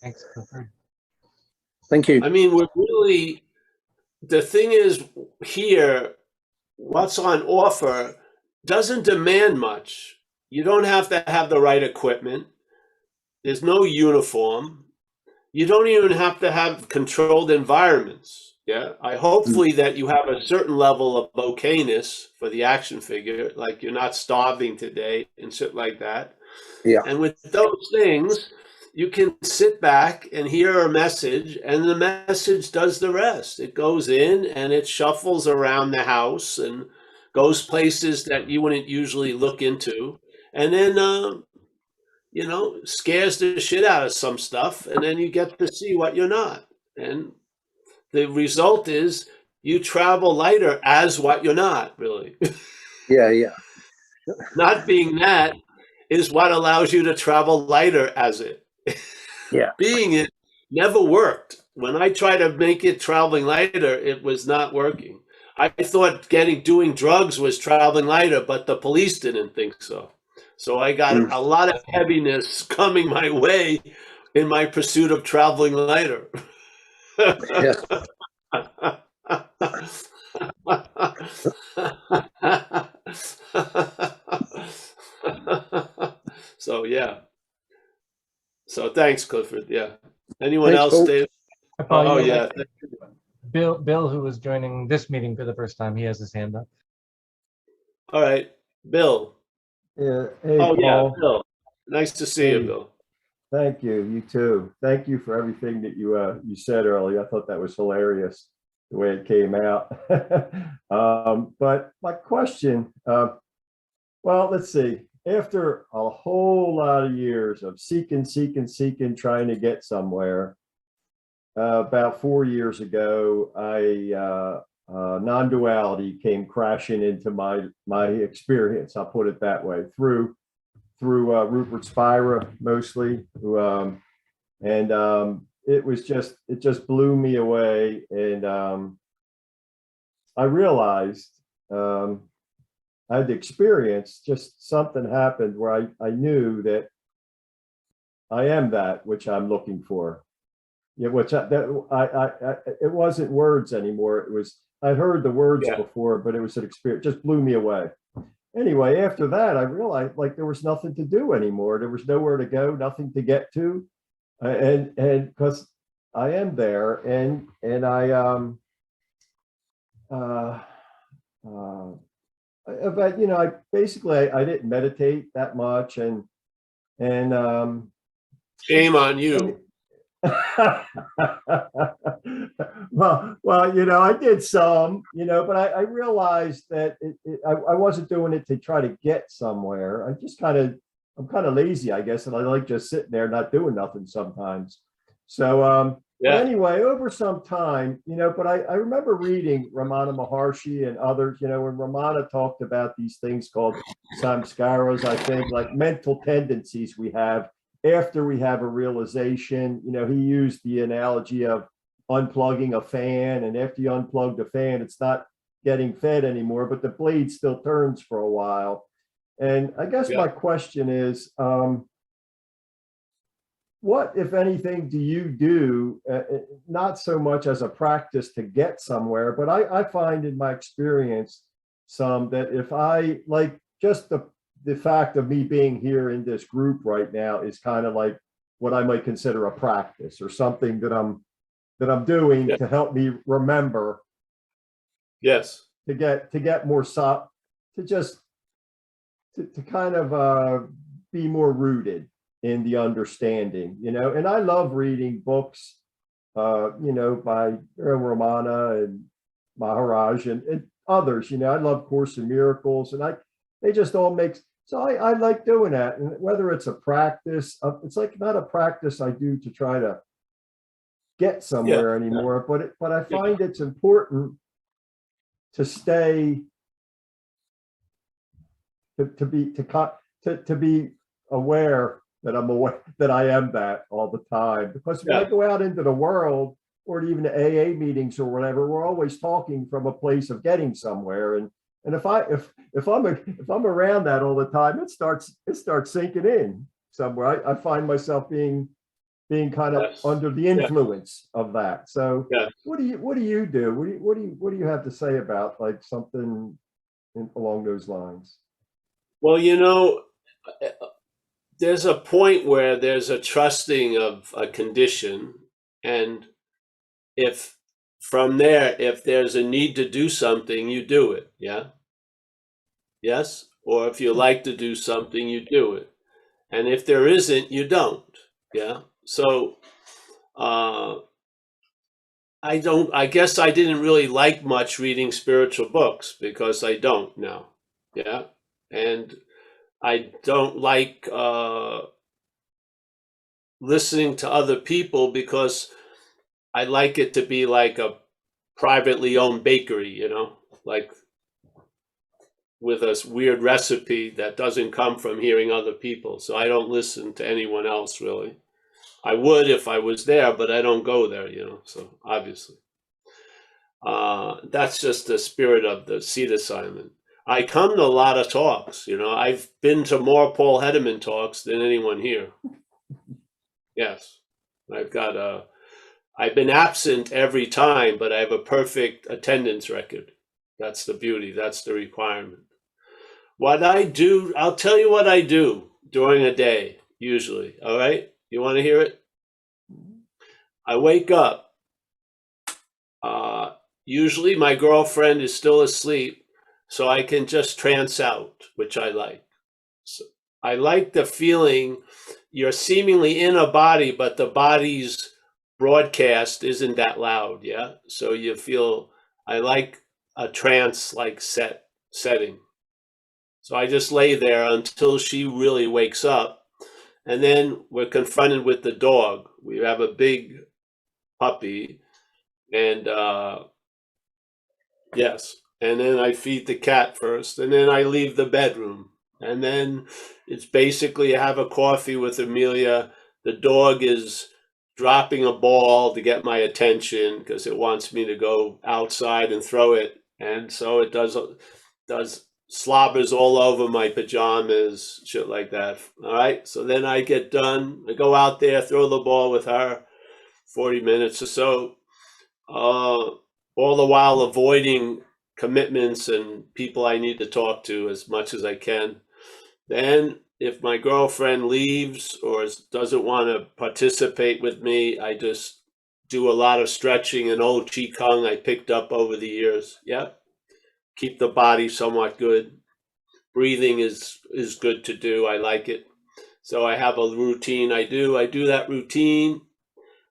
Thanks, Clifford. Thank you. I mean, we're really, the thing is here, what's on offer doesn't demand much. You don't have to have the right equipment. There's no uniform. You don't even have to have controlled environments. Yeah. Hopefully that you have a certain level of okayness for the action figure, like you're not starving today and shit like that. Yeah. And with those things, you can sit back and hear a message, and the message does the rest. It goes in and it shuffles around the house and goes places that you wouldn't usually look into. And then, scares the shit out of some stuff, and then you get to see what you're not. And the result is you travel lighter as what you're not, really. Yeah, yeah. Not being that is what allows you to travel lighter as it. Yeah. Being it never worked. When I tried to make it traveling lighter, it was not working. I thought doing drugs was traveling lighter, but the police didn't think so. So I got a lot of heaviness coming my way in my pursuit of traveling lighter. Yeah. So yeah. So thanks, Clifford. Yeah. Anyone Thanks, else, Paul. Dave? Paul, Oh you- yeah. Bill, who was joining this meeting for the first time, he has his hand up. All right, Bill. Yeah. Hey, Oh yeah, Paul. Bill. Nice to see you, Hey. Bill. Thank you. You too. Thank you for everything that you said earlier. I thought that was hilarious the way it came out. But my question, well, let's see. After a whole lot of years of seeking, trying to get somewhere, about 4 years ago, non-duality came crashing into my experience. I'll put it that way, through Rupert Spira mostly, and it just blew me away. And I realized I had experienced, just something happened where I knew that I am that which I'm looking for. Yeah, which it wasn't words anymore. It was, I'd heard the words before, but it was an experience, just blew me away. Anyway, after that, I realized like there was nothing to do anymore. There was nowhere to go, nothing to get to. And because I am there, and I but you know, I basically I didn't meditate that much, and Shame on you. well, you know, I did some, you know, but I realized that I wasn't doing it to try to get somewhere. I'm kind of lazy, I guess, and I like just sitting there not doing nothing sometimes. So, but anyway, over some time, you know, but I remember reading Ramana Maharshi and others, you know, when Ramana talked about these things called Samskaras, I think, like mental tendencies we have after we have a realization. You know, he used the analogy of unplugging a fan, and after you unplug the fan, it's not getting fed anymore, but the blade still turns for a while. And I guess my question is, what, if anything, do you do, not so much as a practice to get somewhere, but I find in my experience some that if I like just the fact of me being here in this group right now is kind of like what I might consider a practice or something that I'm doing to help me remember. Yes. To get more to kind of be more rooted in the understanding, you know. And I love reading books, you know, by Ramana and Maharaj and others, you know. I love Course in Miracles, and they just all make, so I like doing that. And whether it's a practice, it's like not a practice I do to try to get somewhere anymore, but I find it's important to stay, to be aware that I'm aware that I am that all the time. Because when I go out into the world, or even the AA meetings or whatever, we're always talking from a place of getting somewhere. And if I'm around that all the time, it starts sinking in somewhere. I find myself being kind of under the influence of that. So what do you do? What do you have to say about like something along those lines? Well, you know, there's a point where there's a trusting of a condition, and if from there, if there's a need to do something, you do it. Yeah. Yes. Or if you like to do something, you do it. And if there isn't, you don't. Yeah. So, I guess I didn't really like much reading spiritual books because I don't now. Yeah. And I don't like listening to other people because I like it to be like a privately owned bakery, you know, like with a weird recipe that doesn't come from hearing other people. So I don't listen to anyone else really. I would if I was there, but I don't go there, you know, so obviously. That's just the spirit of the seed assignment. I come to a lot of talks, you know. I've been to more Paul Hedderman talks than anyone here. Yes. I've been absent every time, but I have a perfect attendance record. That's the beauty. That's the requirement. What I do, I'll tell you what I do during a day, usually. All right? You want to hear it? I wake up. Usually my girlfriend is still asleep, so I can just trance out, which I like. So I like the feeling you're seemingly in a body, but the body's broadcast isn't that loud, yeah? So you feel, I like a trance-like setting. So I just lay there until she really wakes up, and then we're confronted with the dog. We have a big puppy, and yes, and then I feed the cat first, and then I leave the bedroom. And then it's basically I have a coffee with Amelia. The dog is dropping a ball to get my attention because it wants me to go outside and throw it. And so it does slobbers all over my pajamas, shit like that. All right. So then I get done. I go out there, throw the ball with her, 40 minutes or so. All the while avoiding commitments and people I need to talk to as much as I can. Then if my girlfriend leaves or doesn't want to participate with me, I just do a lot of stretching and old Qigong I picked up over the years. Yeah. Keep the body somewhat good. Breathing is good to do. I like it. So I have a routine I do. I do that routine,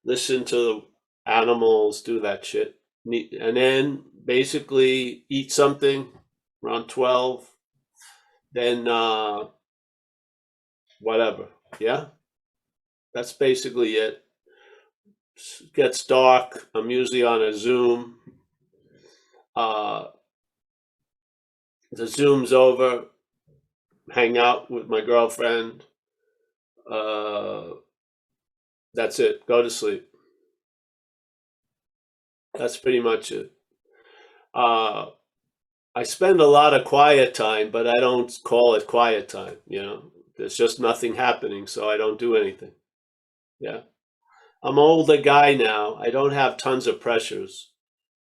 listen to the animals, do that shit. And then basically eat something around 12. Then whatever. Yeah. That's basically it. It gets dark. I'm usually on a Zoom. The Zoom's over. Hang out with my girlfriend. That's it. Go to sleep. That's pretty much it. I spend a lot of quiet time, but I don't call it quiet time. You know, there's just nothing happening, so I don't do anything. Yeah. I'm an older guy now. I don't have tons of pressures.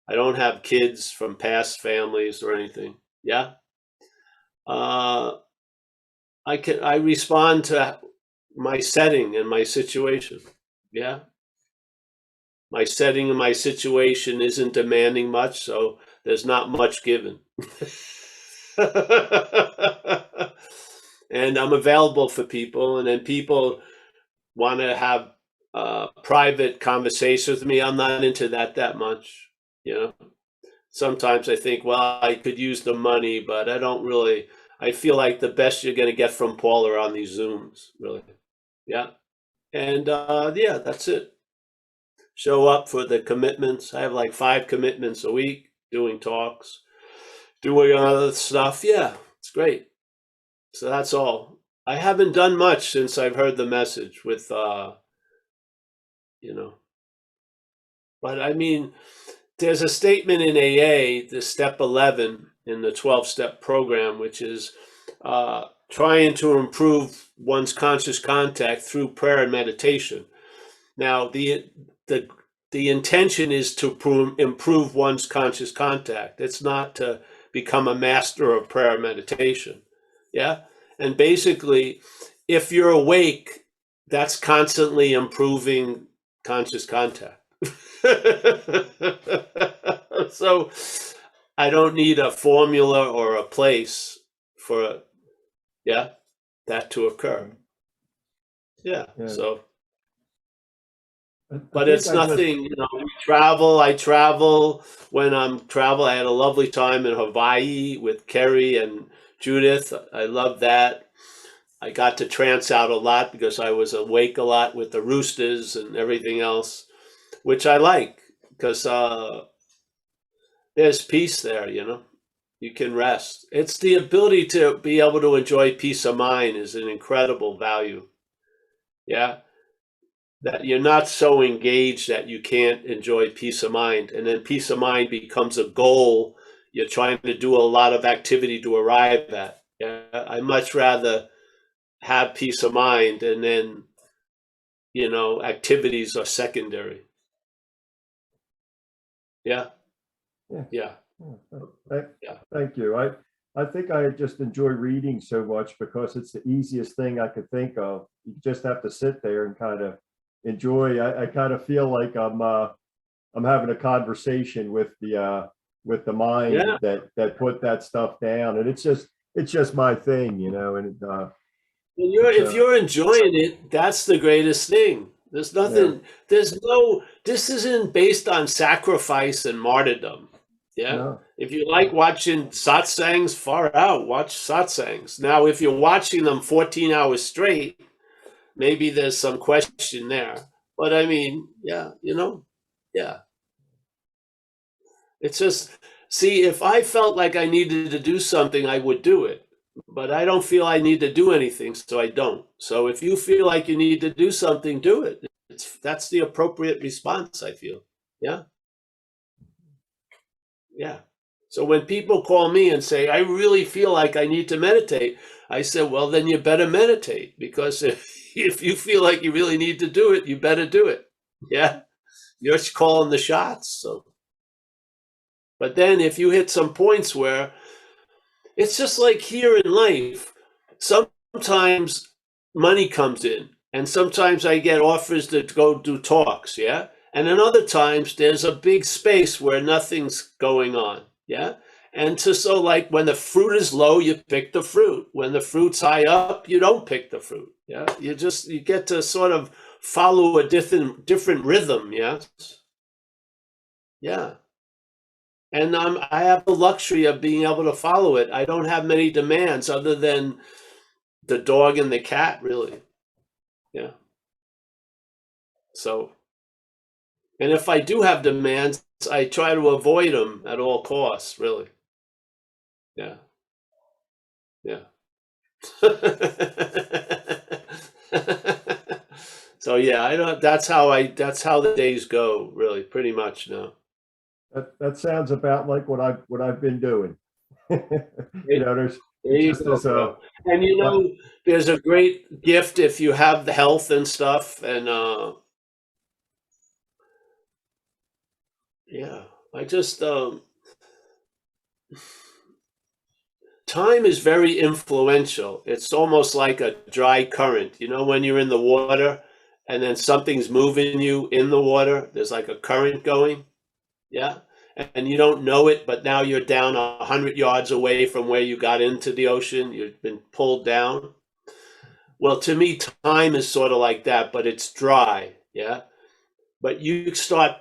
I don't have kids from past families or anything. Yeah. I respond to my setting and my situation. Yeah. My setting and my situation isn't demanding much, so there's not much given. And I'm available for people, and then people want to have private conversations with me. I'm not into that much, you know. Sometimes I think, well, I could use the money, but I don't really. I feel like the best you're going to get from Paul are on these Zooms, really. Yeah. And yeah, that's it. Show up for the commitments. I have like 5 commitments a week, doing talks, doing other stuff. Yeah, it's great. So that's all. I haven't done much since I've heard the message with, you know, but I mean, there's a statement in AA, the step 11 in the 12-step program, which is trying to improve one's conscious contact through prayer and meditation. Now, the intention is to improve one's conscious contact. It's not to become a master of prayer and meditation. Yeah. And basically, if you're awake, that's constantly improving conscious contact. So I don't need a formula or a place for, that to occur. Yeah. So. But it's nothing, you know, I travel when I'm travel. I had a lovely time in Hawaii with Kerry and Judith. I love that. I got to trance out a lot because I was awake a lot with the roosters and everything else, which I like because there's peace there, you know. You can rest. It's the ability to be able to enjoy peace of mind is an incredible value. Yeah. That you're not so engaged that you can't enjoy peace of mind. And then peace of mind becomes a goal you're trying to do a lot of activity to arrive at. Yeah, I much rather have peace of mind and then, you know, activities are secondary. Yeah. Yeah. Thank you. I think I just enjoy reading so much because it's the easiest thing I could think of. You just have to sit there and kind of enjoy. I kind of feel like I'm having a conversation with the mind that put that stuff down, and it's just my thing, you know. And if you're enjoying it, that's the greatest thing. There's nothing. This isn't based on sacrifice and martyrdom. Yeah. No. If you like watching satsangs, far out, watch satsangs. Now, if you're watching them 14 hours straight, maybe there's some question there. But I mean, yeah, you know, yeah. It's just, see, if I felt like I needed to do something, I would do it. But I don't feel I need to do anything, so I don't. So if you feel like you need to do something, do it. That's the appropriate response, I feel. Yeah. Yeah. So when people call me and say, I really feel like I need to meditate, I said, well, then you better meditate, because if you feel like you really need to do it, you better do it. Yeah. You're calling the shots. So, but then if you hit some points where it's just like here in life, sometimes money comes in, and sometimes I get offers to go do talks. Yeah. And then other times there's a big space where nothing's going on. Yeah. And so like when the fruit is low, you pick the fruit. When the fruit's high up, you don't pick the fruit. Yeah. You get to sort of follow a different rhythm. Yes. Yeah. And I have the luxury of being able to follow it. I don't have many demands other than the dog and the cat, really. Yeah. So, and if I do have demands, I try to avoid them at all costs, really. Yeah. Yeah. So yeah, I don't, that's how the days go, really, pretty much now. That sounds about like what I've been doing. You know, There you just go, as bro. And you know, there's a great gift if you have the health and stuff, and yeah, I just time is very influential. It's almost like a dry current. You know, when you're in the water and then something's moving you in the water, there's like a current going. Yeah. And you don't know it, but now you're down 100 yards away from where you got into the ocean. You've been pulled down. Well, to me, time is sort of like that, but it's dry. Yeah. But you start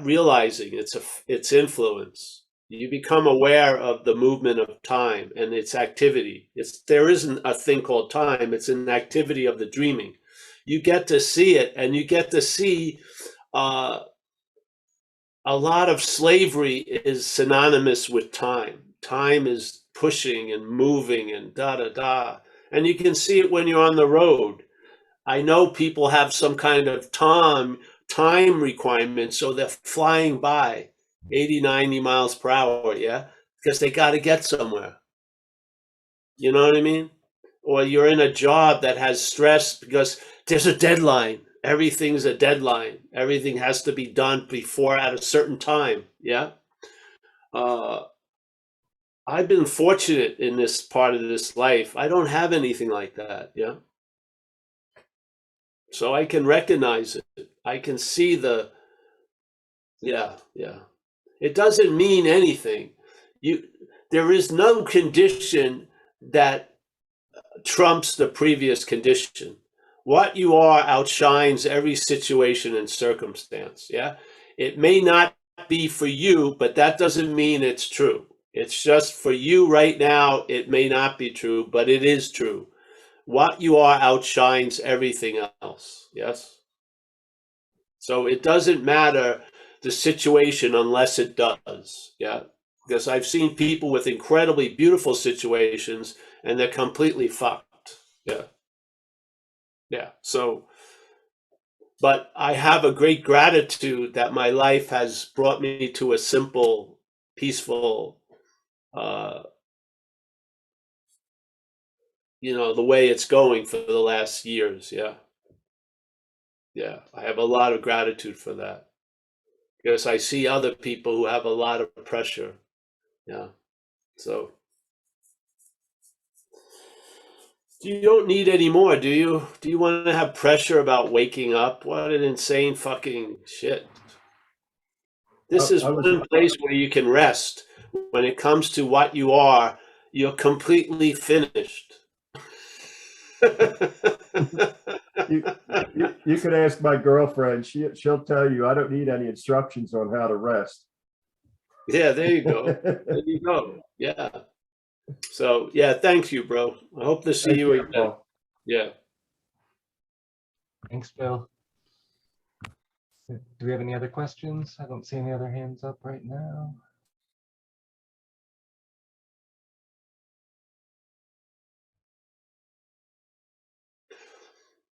realizing its influence. You become aware of the movement of time and its activity. There isn't a thing called time. It's an activity of the dreaming. You get to see it, and you get to see a lot of slavery is synonymous with time. Time is pushing and moving and da da da. And you can see it when you're on the road. I know people have some kind of time requirement, so they're flying by 80, 90 miles per hour, yeah? Because they got to get somewhere. You know what I mean? Or you're in a job that has stress because there's a deadline. Everything's a deadline. Everything has to be done before at a certain time, yeah? I've been fortunate in this part of this life. I don't have anything like that, yeah? So I can recognize it. I can see yeah. It doesn't mean anything. There is no condition that trumps the previous condition. What you are outshines every situation and circumstance. Yeah. It may not be for you, but that doesn't mean it's true. It's just for you right now. It may not be true, but it is true. What you are outshines everything else. Yes. So it doesn't matter the situation unless it does. Yeah. Because I've seen people with incredibly beautiful situations and they're completely fucked. Yeah. Yeah. So, but I have a great gratitude that my life has brought me to a simple, peaceful, the way it's going for the last years. Yeah. Yeah. I have a lot of gratitude for that because I see other people who have a lot of pressure. Yeah. So you don't need any more, do you? Do you want to have pressure about waking up? What an insane fucking shit. This is one place where you can rest. When it comes to what you are, you're completely finished. You could ask my girlfriend. She'll tell you I don't need any instructions on how to rest. Yeah, there you go. There you go. Yeah. So yeah, thank you, bro. I hope to see you again. Paul. Yeah. Thanks, Bill. Do we have any other questions? I don't see any other hands up right now.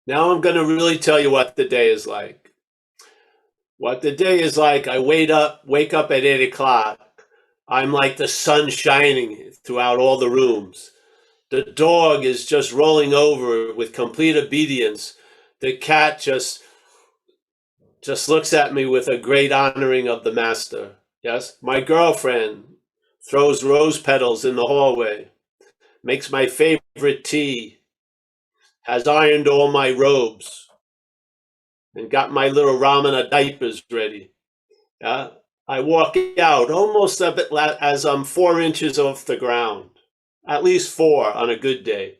Now I'm going to really tell you what the day is like. What the day is like, I wake up at 8 o'clock. I'm like the sun shining throughout all the rooms. The dog is just rolling over with complete obedience. The cat just looks at me with a great honoring of the master. Yes, my girlfriend throws rose petals in the hallway, makes my favorite tea, has ironed all my robes, and got my little Ramana diapers ready. Yeah, I walk out almost a bit as I'm 4 inches off the ground, at least 4 on a good day.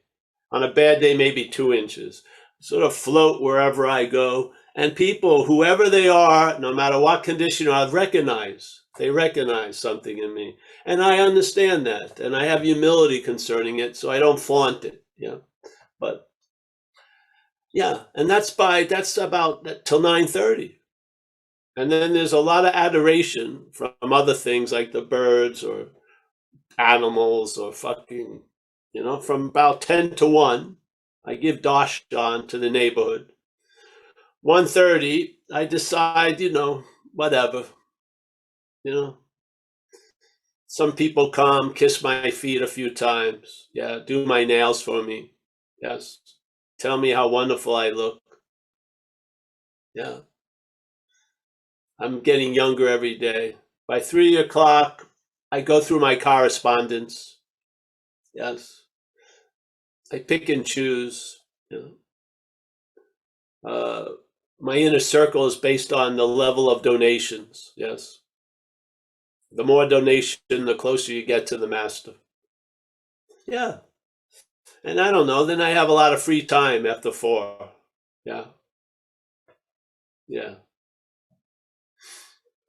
On a bad day, maybe 2 inches. Sort of float wherever I go. And people, whoever they are, no matter what condition, I recognize. They recognize something in me. And I understand that. And I have humility concerning it, so I don't flaunt it. Yeah. But yeah, and that's about till 9:30. And then there's a lot of adoration from other things like the birds or animals or fucking, from about 10 to 1. I give darshan to the neighborhood. 1:30, I decide, whatever. Some people come, kiss my feet a few times. Yeah, do my nails for me. Yes. Tell me how wonderful I look. Yeah. I'm getting younger every day. By 3 o'clock, I go through my correspondence. Yes. I pick and choose. My inner circle is based on the level of donations. Yes. The more donation, the closer you get to the master. Yeah. And I don't know, then I have a lot of free time after 4. Yeah. Yeah.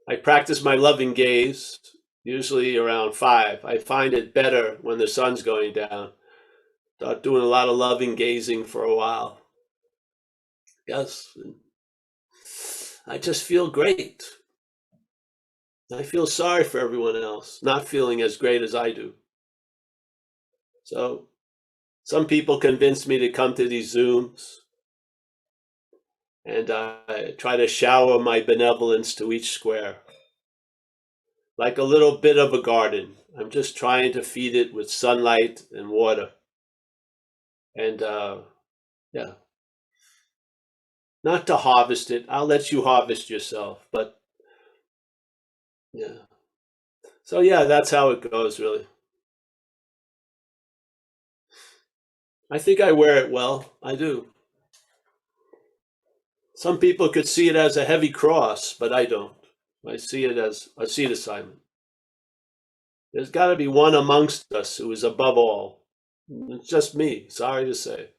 I practice my loving gaze, usually around 5. I find it better when the sun's going down. Start doing a lot of loving gazing for a while. Yes. I just feel great. I feel sorry for everyone else, not feeling as great as I do. So some people convince me to come to these Zooms, and I try to shower my benevolence to each square. Like a little bit of a garden. I'm just trying to feed it with sunlight and water. And yeah. Not to harvest it. I'll let you harvest yourself, but yeah. So yeah, that's how it goes, really. I think I wear it well. I do. Some people could see it as a heavy cross, but I don't. I see it as a seed assignment. There's got to be one amongst us who is above all. It's just me, sorry to say.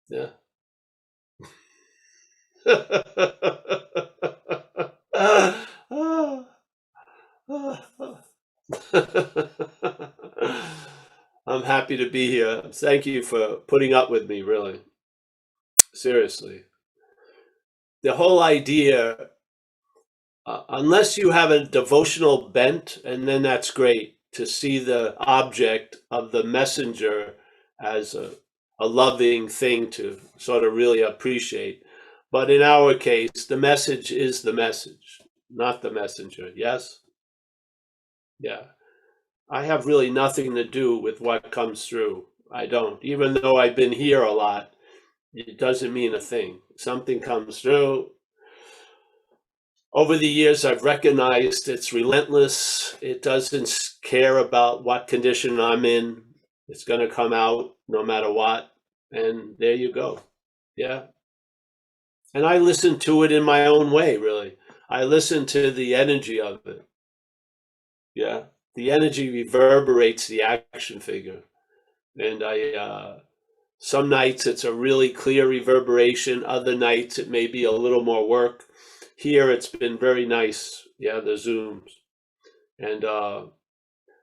Yeah. I'm happy to be here. Thank you for putting up with me, really. Seriously. The whole idea, unless you have a devotional bent, and then that's great, to see the object of the messenger as a loving thing to sort of really appreciate. But in our case, the message is the message, not the messenger. Yes? Yeah. I have really nothing to do with what comes through. I don't. Even though I've been here a lot, it doesn't mean a thing. Something comes through. Over the years, I've recognized it's relentless. It doesn't care about what condition I'm in. It's going to come out no matter what. And there you go. Yeah. And I listen to it in my own way, really. I listen to the energy of it. Yeah. The energy reverberates the action figure. And some nights it's a really clear reverberation. Other nights it may be a little more work. Here it's been very nice. Yeah, the Zooms. And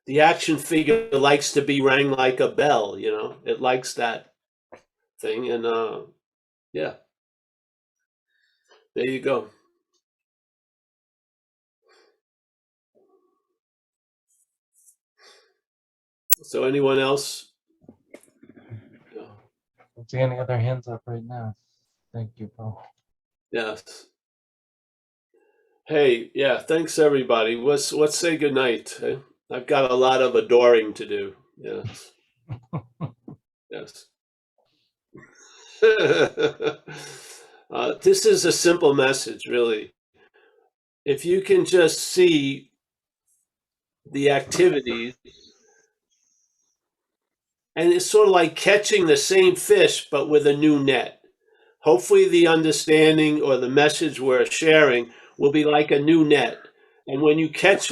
the action figure likes to be rang like a bell, It likes that thing. And yeah. There you go. So anyone else? Don't see any other hands up right now. Thank you, Paul. Yes. Hey, yeah, thanks everybody. Let's say goodnight. I've got a lot of adoring to do. Yes. Yes. This is a simple message, really. If you can just see the activities, and it's sort of like catching the same fish, but with a new net. Hopefully the understanding or the message we're sharing will be like a new net. And when you catch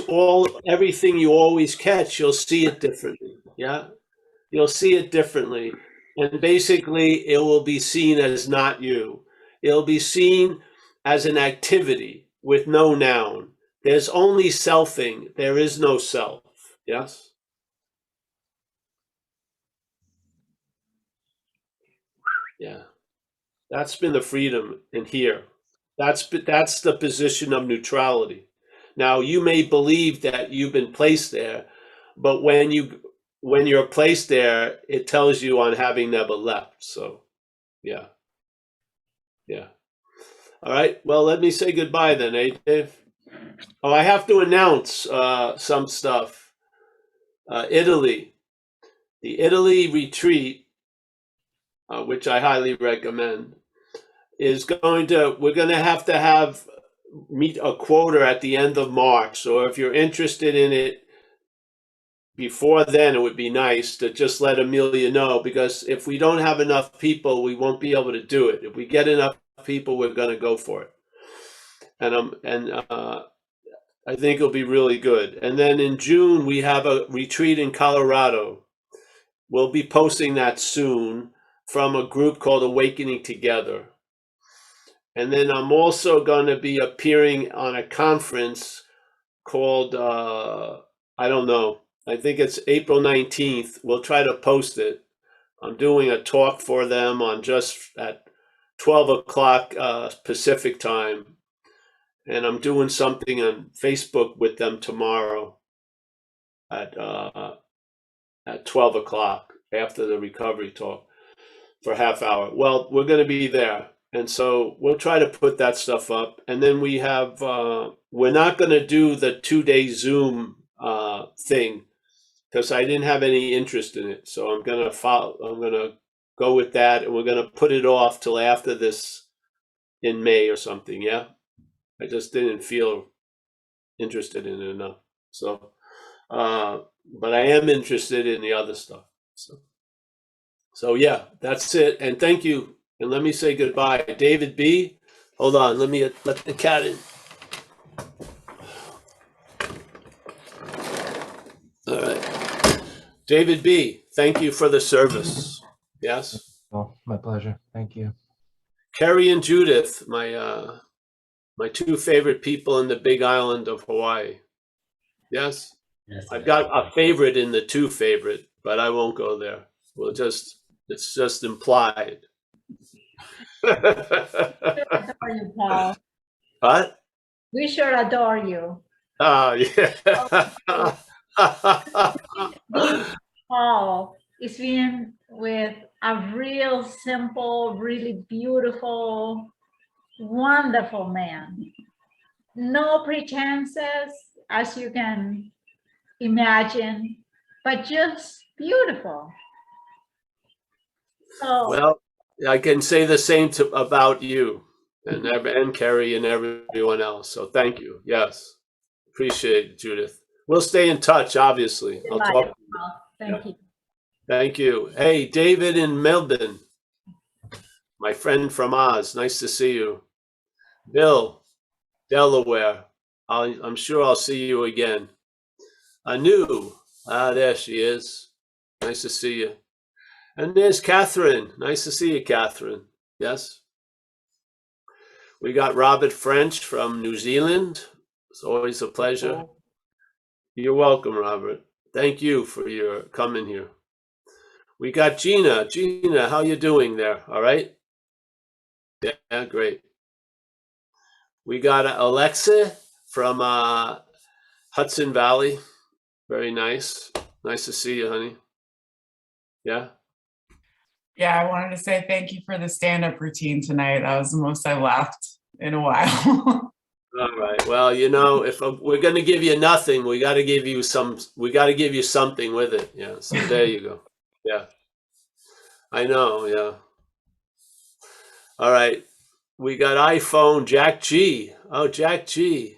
everything you always catch, you'll see it differently. Yeah. You'll see it differently. And basically it will be seen as not you. It'll be seen as an activity with no noun. There's only selfing. There is no self. Yes. Yeah. That's been the freedom in here. That's the position of neutrality. Now you may believe that you've been placed there, but when you're placed there, it tells you on having never left. So, yeah, yeah. All right. Well, let me say goodbye then, eh, Dave? Oh, I have to announce some stuff. Italy, the Italy retreat, which I highly recommend, is we're going to have meet a quota at the end of March. So if you're interested in it before then, it would be nice to just let Amelia know, because if we don't have enough people, we won't be able to do it. If we get enough people, we're going to go for it. And I think it'll be really good. And then in June, we have a retreat in Colorado. We'll be posting that soon from a group called Awakening Together. And then I'm also going to be appearing on a conference called, I don't know, I think it's April 19th. We'll try to post it. I'm doing a talk for them on just at 12 o'clock Pacific time. And I'm doing something on Facebook with them tomorrow at 12 o'clock after the recovery talk for half hour. Well, we're going to be there. And so we'll try to put that stuff up. And then we have, we're not going to do the 2-day Zoom thing because I didn't have any interest in it. So I'm going to go with that, and we're going to put it off till after this in May or something. Yeah. I just didn't feel interested in it enough. So, but I am interested in the other stuff. So yeah, that's it. And thank you. And let me say goodbye. David B. Hold on, let me let the cat in. All right. David B., thank you for the service. Yes? Oh, my pleasure. Thank you. Kerry and Judith, my two favorite people in the big island of Hawaii. Yes? Yes. I've got a favorite in the two favorite, but I won't go there. It's just implied. Adore you, Paul. What? We sure adore you. Oh, yeah. Paul is being with a real simple, really beautiful, wonderful man. No pretenses, as you can imagine, but just beautiful. So, Well, I can say the same about you and Kerry and everyone else. So thank you. Yes. Appreciate it, Judith. We'll stay in touch, obviously. I'll talk. thank you. Thank you. Hey, David in Melbourne, my friend from Oz. Nice to see you. Bill, Delaware. I'm sure I'll see you again. Anu. There she is. Nice to see you. And there's Catherine. Nice to see you, Catherine. Yes. We got Robert French from New Zealand. It's always a pleasure. You're welcome, Robert. Thank you for your coming here. We got Gina. Gina, how you doing there? All right? Yeah, great. We got Alexa from Hudson Valley. Very nice. Nice to see you, honey. Yeah? Yeah, I wanted to say thank you for the stand-up routine tonight. That was the most I laughed in a while. All Right. Well, you know, if we're going to give you nothing, we got to give you some. We got to give you something with it. Yeah. So there you go. Yeah. I know. Yeah. All right. We got iPhone Jack G. Oh, Jack G.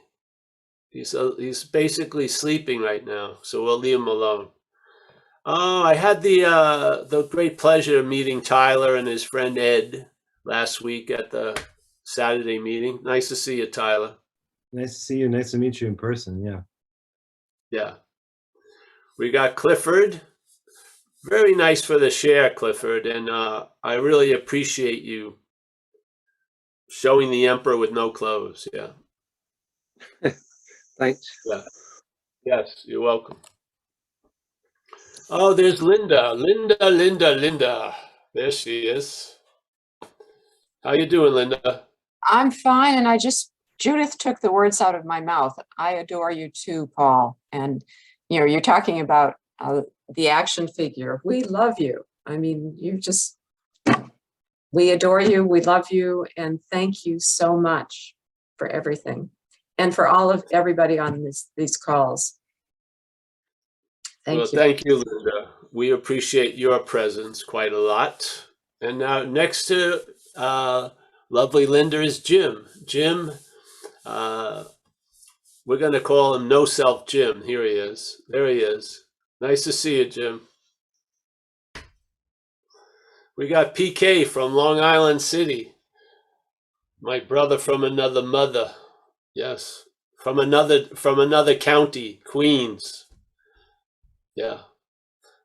He's basically sleeping right now, so we'll leave him alone. Oh, I had the great pleasure of meeting Tyler and his friend Ed last week at the Saturday meeting. Nice to see you, Tyler. Nice to see you. Nice to meet you in person. Yeah. Yeah. We got Clifford. Very nice for the share, Clifford, and I really appreciate you showing the emperor with no clothes. Yeah. Thanks. Yeah. Yes, you're welcome. Oh, there's Linda. Linda. There she is. How you doing, Linda? I'm fine, and Judith took the words out of my mouth. I adore you too, Paul. And you're talking about the action figure. We love you. I mean, we adore you, we love you, and thank you so much for everything, and for everybody on these calls. Thank you. Thank you, Linda. We appreciate your presence quite a lot. And now next to lovely Linda is Jim. Jim, we're going to call him No Self Jim. Here he is. There he is. Nice to see you, Jim. We got PK from Long Island City. My brother from another mother. Yes. From another county, Queens. Yeah.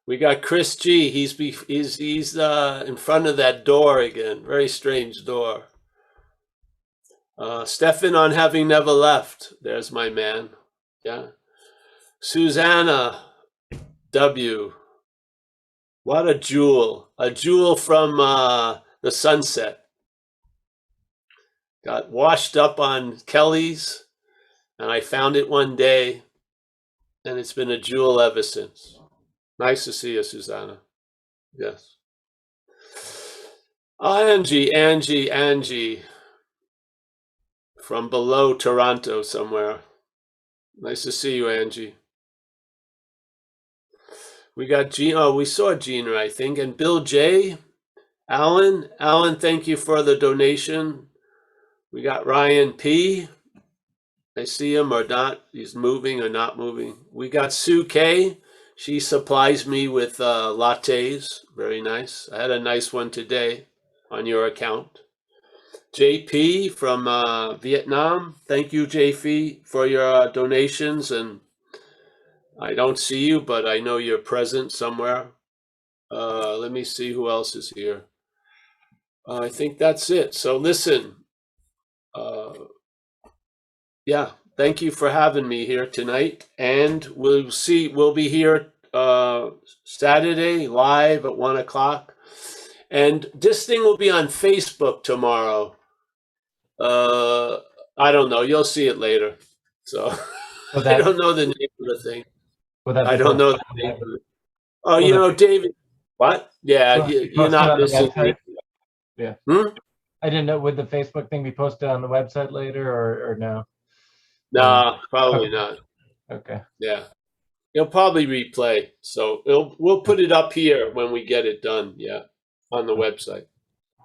We got Chris G. He's in front of that door again. Very strange door. Stefan on Having Never Left. There's my man. Yeah. Susanna W. What a jewel. A jewel from the sunset. Got washed up on Kelly's, and I found it one day, and it's been a jewel ever since. Nice to see you, Susanna. Yes. Angie. From below Toronto somewhere. Nice to see you, Angie. We got Gina. Oh, we saw Gina, I think. And Bill J. Alan, thank you for the donation. We got Ryan P. I see him or not. He's moving or not moving. We got Sue K. She supplies me with lattes. Very nice. I had a nice one today on your account. JP from Vietnam. Thank you, JP, for your donations. And I don't see you, but I know you're present somewhere. Let me see who else is here. I think that's it. So listen, yeah, thank you for having me here tonight. And we'll be here Saturday live at 1 o'clock. And this thing will be on Facebook tomorrow. I don't know. You'll see it later. So I don't know the name of the thing. I don't know the name of it. Oh, you know, David. What? Yeah, you're not missing. Yeah. Hmm? I didn't know. Would the Facebook thing be posted on the website later, or no? No, probably not. Okay. Yeah, it'll probably replay. So we'll put it up here when we get it done. Yeah, on the website.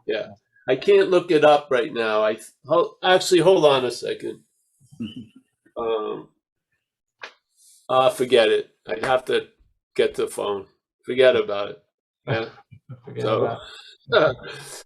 Yeah, I can't look it up right now. Actually, hold on a second. Forget it. I'd have to get the phone. Forget about it. Yeah. Forget about it.